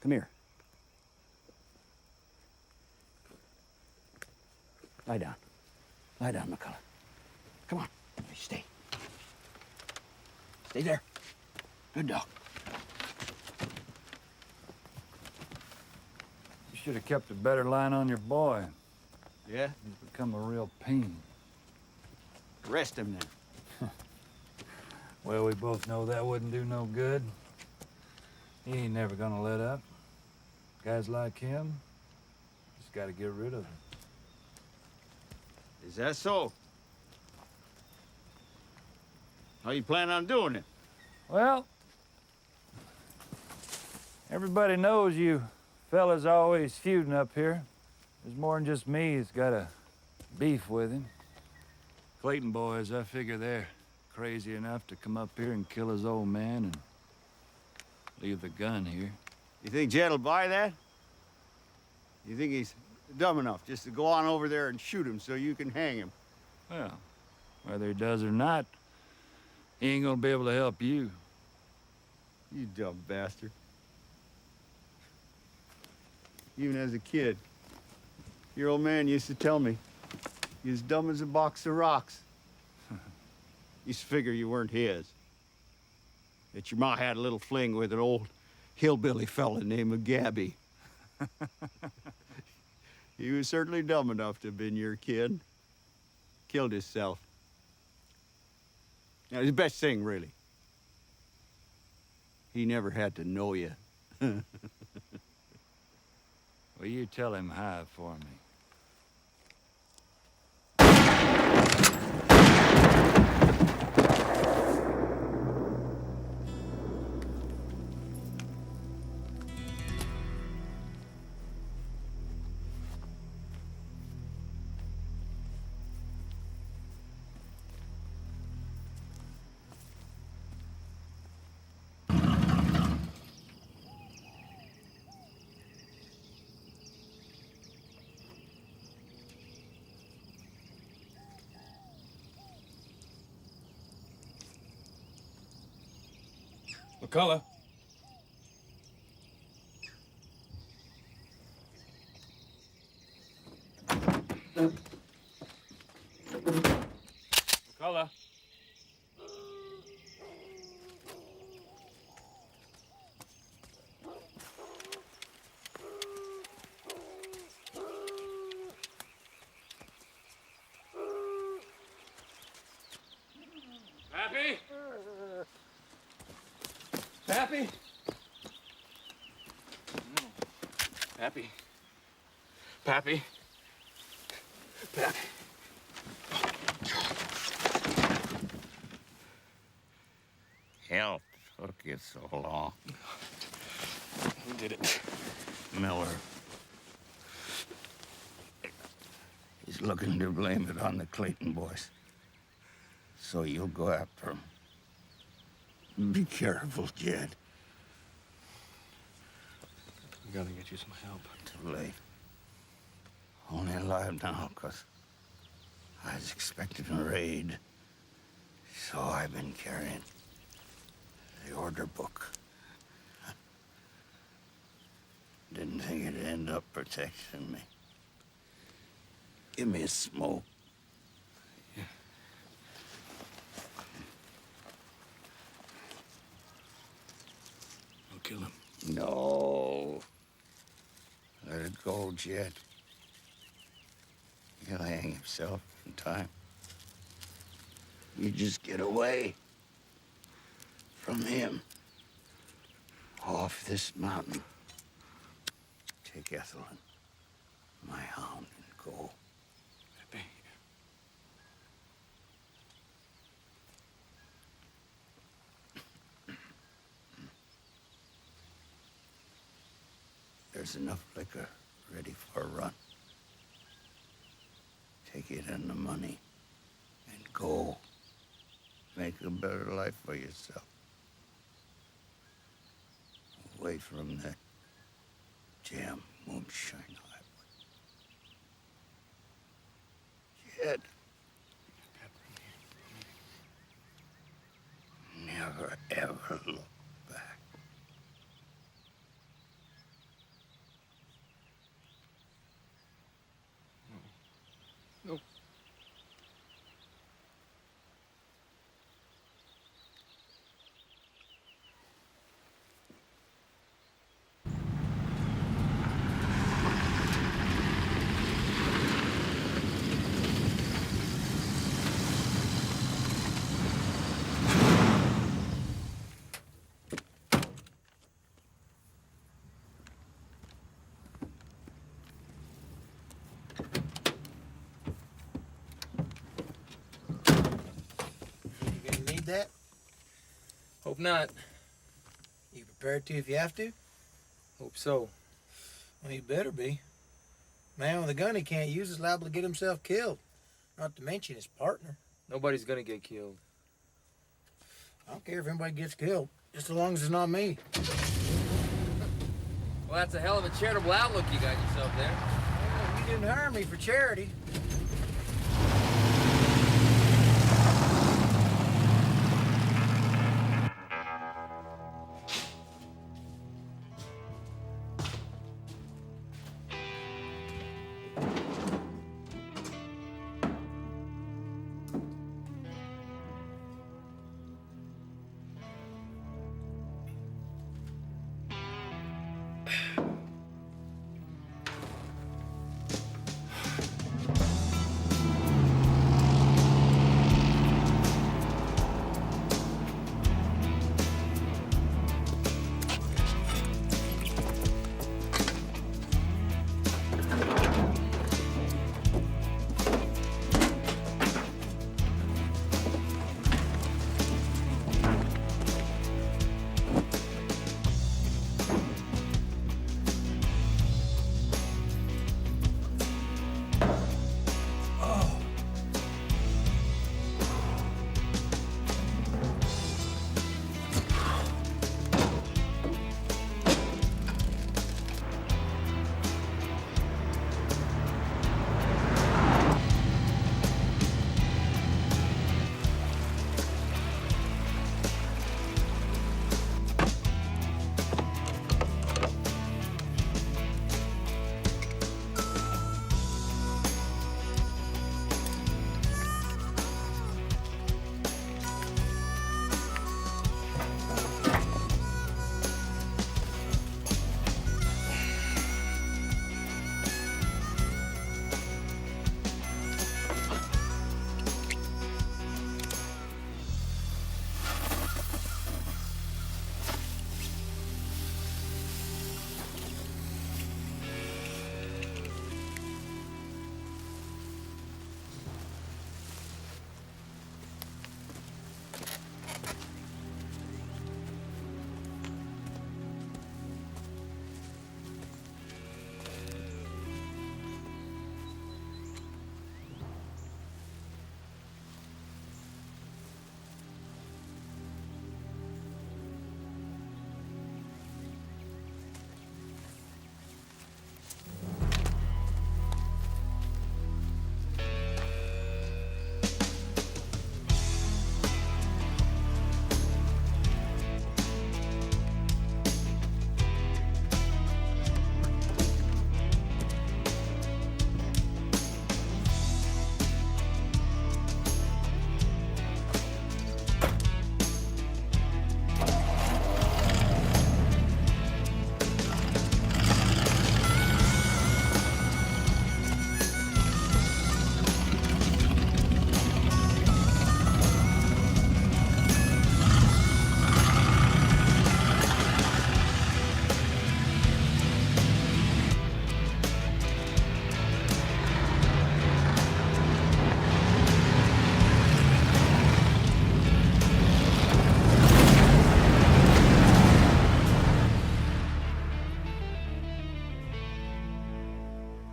Come here. Lie down. Lie down, McCullough. Come on. Hey, stay. Stay there. Good dog. You should have kept a better line on your boy. Yeah? He's become a real pain. Arrest him then. Well, we both know that wouldn't do no good. He ain't never gonna let up. Guys like him, just gotta get rid of him. Is that so? How you plan on doing it? Well, everybody knows you fellas always feuding up here. There's more than just me that's got a beef with him. Clayton boys, I figure they're crazy enough to come up here and kill his old man and leave the gun here. You think Jed'll buy that? You think he's dumb enough just to go on over there and shoot him so you can hang him? Well, whether he does or not, he ain't gonna be able to help you. You dumb bastard. Even as a kid, your old man used to tell me, you're as dumb as a box of rocks. Used to figure you weren't his. That your ma had a little fling with an old hillbilly fella named Gabby. He was certainly dumb enough to have been your kid. Killed himself. Now, the best thing, really, he never had to know you. Well, you tell him hi for me. McCullough. McCullough. Pappy? Pappy? Pappy? Pappy? Pappy? Help took you so long. Who did it? Miller. He's looking to blame it on the Clayton boys. So you'll go after him. Be careful, Jed. We gotta get you some help. Too late. Only alive now, 'cause I was expecting a raid. So I've been carrying the order book. Didn't think it'd end up protecting me. Give me a smoke. Yeah. I'll kill him. No. Let it go, Jed. He'll hang himself in time. You just get away from him. Off this mountain. Take Ethel and my hound and go. There's enough liquor ready for a run. Take it and the money and go. Make a better life for yourself. Away from that damn moonshine Haywood. Jed. Never ever look back. Nope. That? Hope not. You prepared to if you have to? Hope so. Well, you better be. Man with a gun he can't use is liable to get himself killed. Not to mention his partner. Nobody's gonna get killed. I don't care if anybody gets killed, just as long as it's not me. Well, that's a hell of a charitable outlook you got yourself there. Well, you didn't hire me for charity.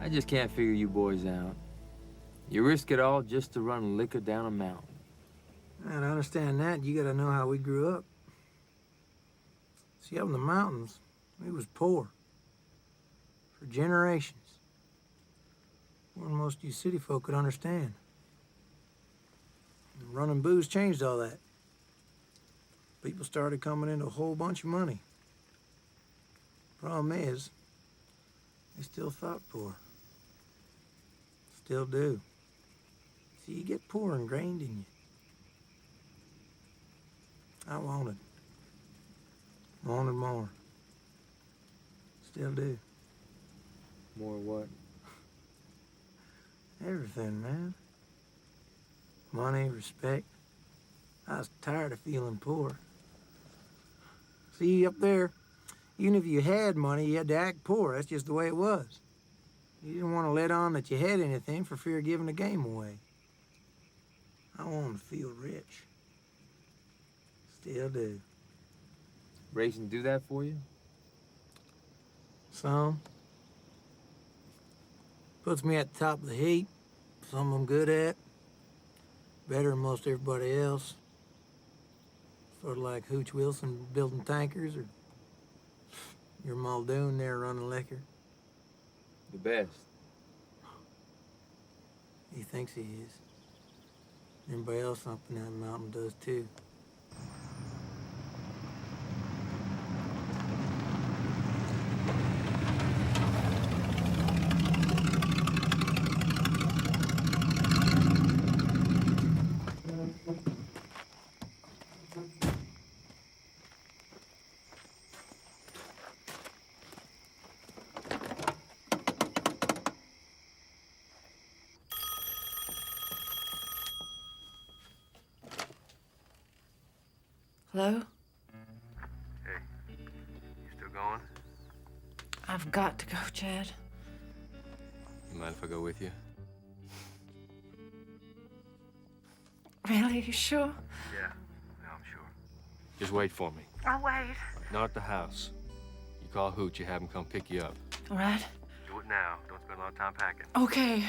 I just can't figure you boys out. You risk it all just to run liquor down a mountain. Man, I understand that. You gotta know how we grew up. See, up in the mountains, we was poor. For generations. More than most of you city folk could understand. And running booze changed all that. People started coming into a whole bunch of money. Problem is, they still thought poor. Still do. See, you get poor ingrained in you. I wanted more. Still do. More what? Everything, man. Money, respect. I was tired of feeling poor. See, up there, even if you had money, you had to act poor. That's just the way it was. You didn't want to let on that you had anything for fear of giving the game away. I wanted to feel rich. Still do. Racing do that for you? Some. Puts me at the top of the heap. Some I'm good at. Better than most everybody else. Sort of like Hooch Wilson building tankers, or your Muldoon there running liquor. The best. He thinks he is. Everybody else up in that mountain does too. Hello? Hey, you still going? I've got to go, Chad. You mind if I go with you? Really? You sure? Yeah, I'm sure. Just wait for me. I'll wait. Not at the house. You call Hooch, you have him come pick you up. All right. Do it now. Don't spend a lot of time packing. Okay.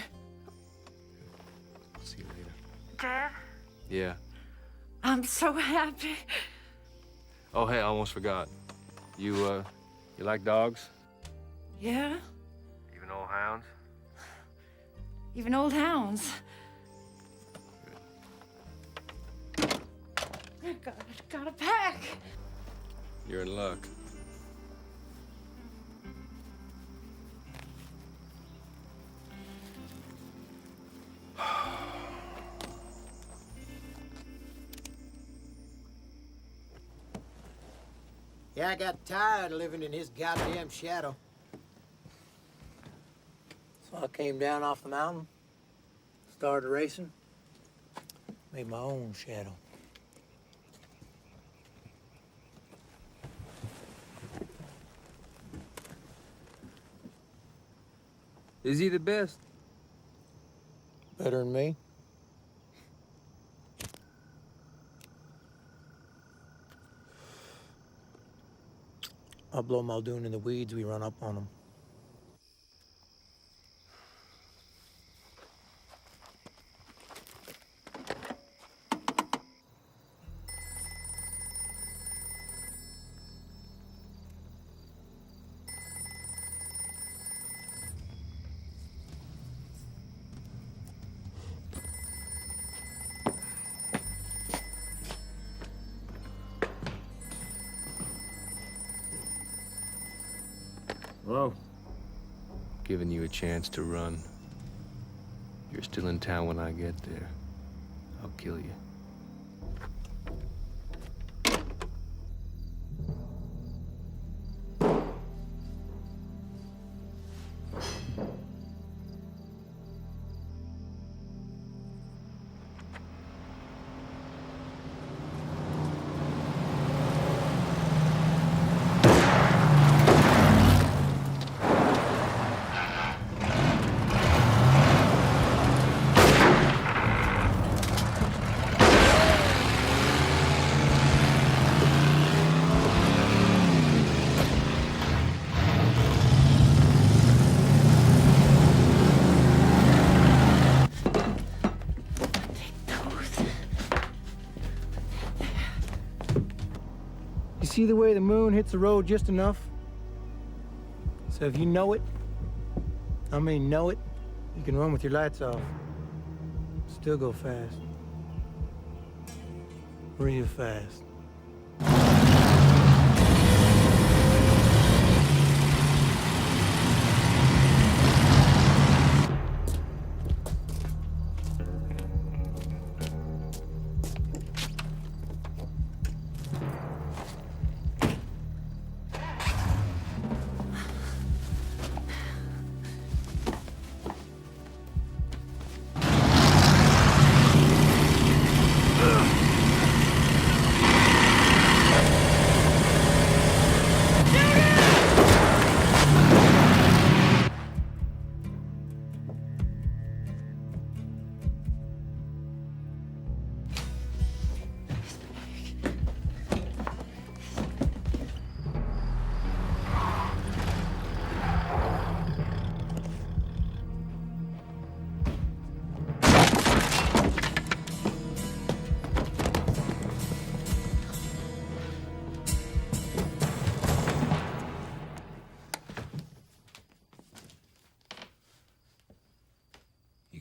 I'll see you later. Dad? Yeah. I'm so happy. Oh, hey, I almost forgot. You like dogs? Yeah? Even old hounds? Even old hounds. I gotta pack. You're in luck. Yeah, I got tired of living in his goddamn shadow. So I came down off the mountain, started racing, made my own shadow. Is he the best? Better than me. I'll blow Muldoon in the weeds, we run up on him. Hello. Giving you a chance to run. You're still in town when I get there. I'll kill you. see the way the moon hits the road just enough? So if you know it, I mean know it, you can run with your lights off. Still go fast. Real fast.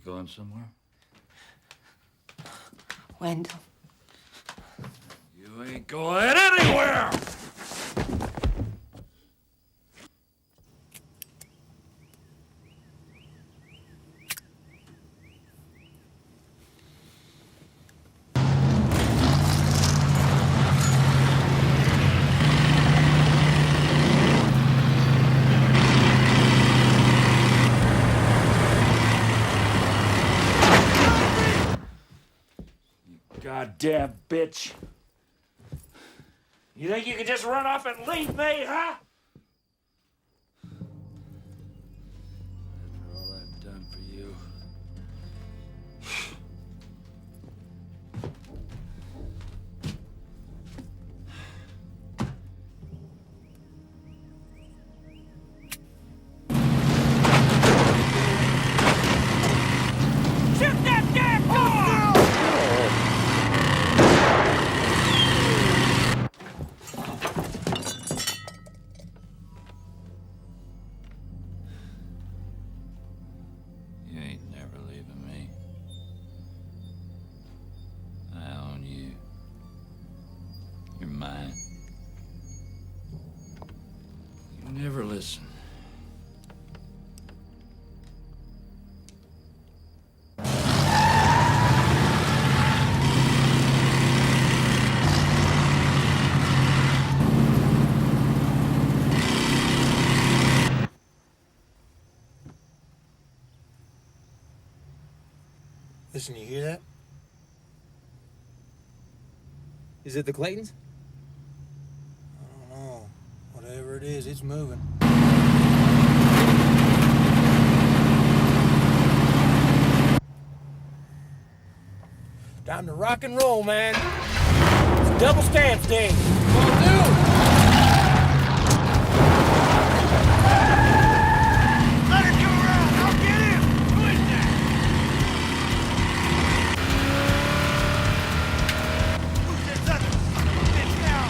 Going somewhere? Wendell. You ain't going anywhere! Goddamn bitch. You think you can just run off and leave me, huh? After all I've done for you. Shoot that damn door! You ain't never leaving me. I own you. You're mine. You never listen. Listen, you hear that? Is it the Claytons? I don't know. Whatever it is, it's moving. Time to rock and roll, man. It's double stance day. Muldoon! Let her come around! I'll get him! Who is that? Who's this other son of a bitch now?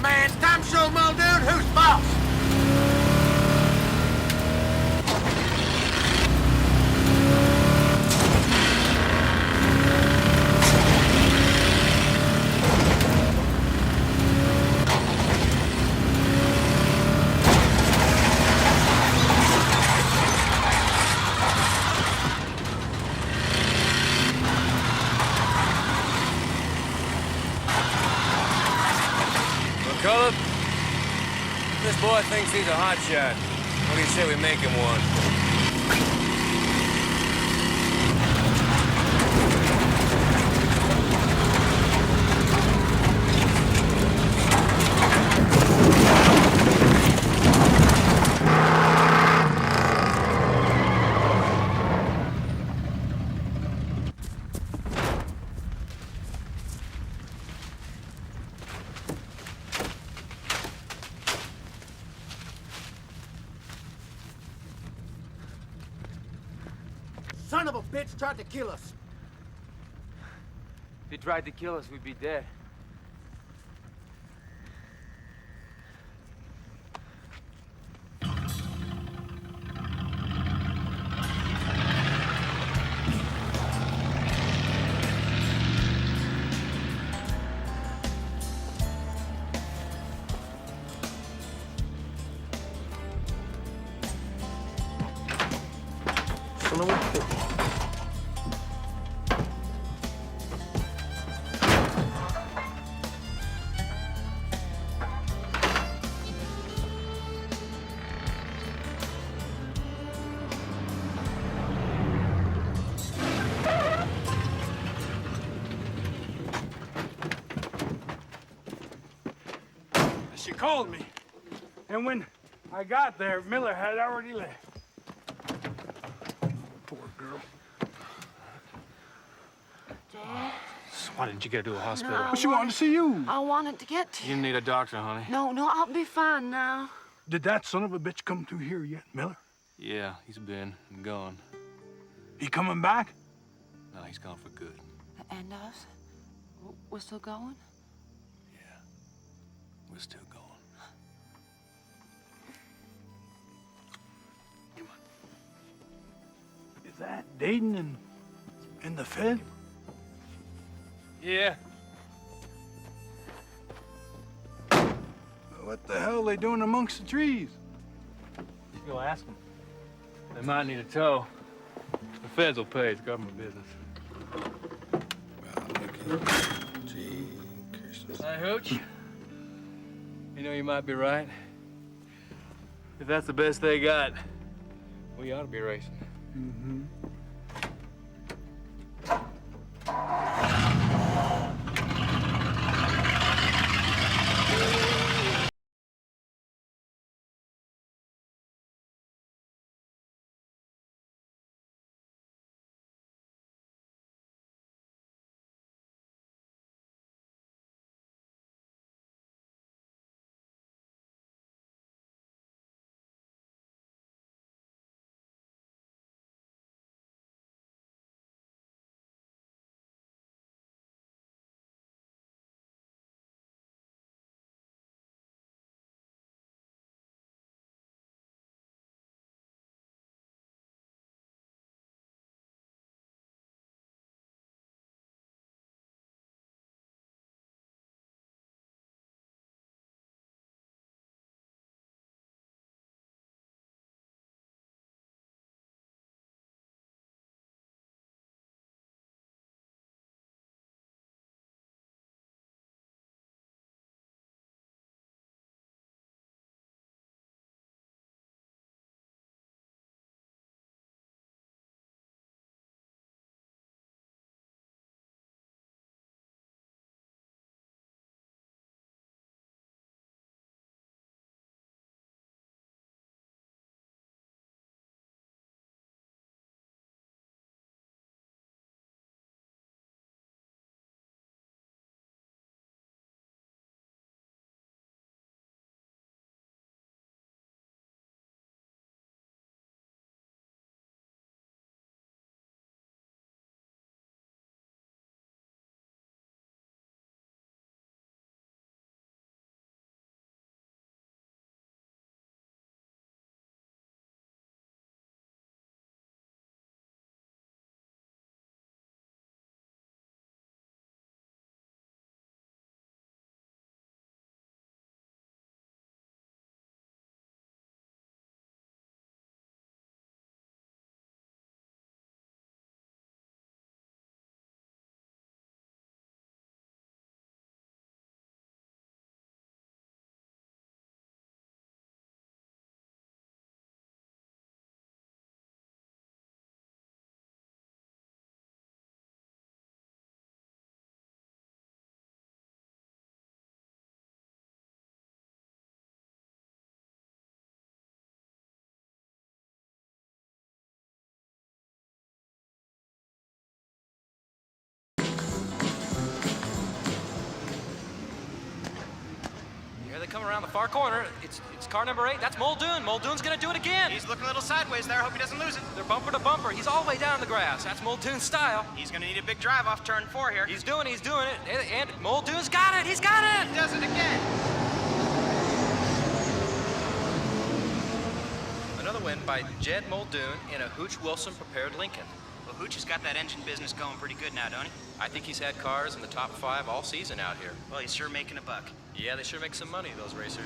man. It's time to show Muldoon who's boss. McCullough, this boy thinks he's a hotshot. What do you say we make him one? Son of a bitch tried to kill us. If he tried to kill us, we'd be dead. Son of a bitch. She called me. And when I got there, Miller had already left. Poor girl. Dad? So why didn't you get to a hospital? No, She wanted to see you. I wanted to get to You need a doctor, honey. No, I'll be fine now. Did that son of a bitch come through here yet, Miller? Yeah, he's been and gone. He coming back? No, he's gone for good. And us? We're still going? We're still going. Is that Dayton and the Fed? Yeah. What the hell are they doing amongst the trees? Go ask them. They might need a tow. The feds will pay. It's government business. Hey, Hooch. You know, you might be right. If that's the best they got, we ought to be racing. Mm-hmm. come around the far corner. It's car number 8. That's Muldoon. Muldoon's gonna do it again. He's looking a little sideways there. Hope he doesn't lose it. They're bumper to bumper. He's all the way down in the grass. That's Muldoon's style. He's gonna need a big drive off turn 4 here. He's doing it. And Muldoon's got it. He's got it. He does it again. Another win by Jed Muldoon in a Hooch Wilson prepared Lincoln. Well, Hooch has got that engine business going pretty good now, don't he? I think he's had cars in the top 5 all season out here. Well, he's sure making a buck. Yeah, they sure make some money, those racers.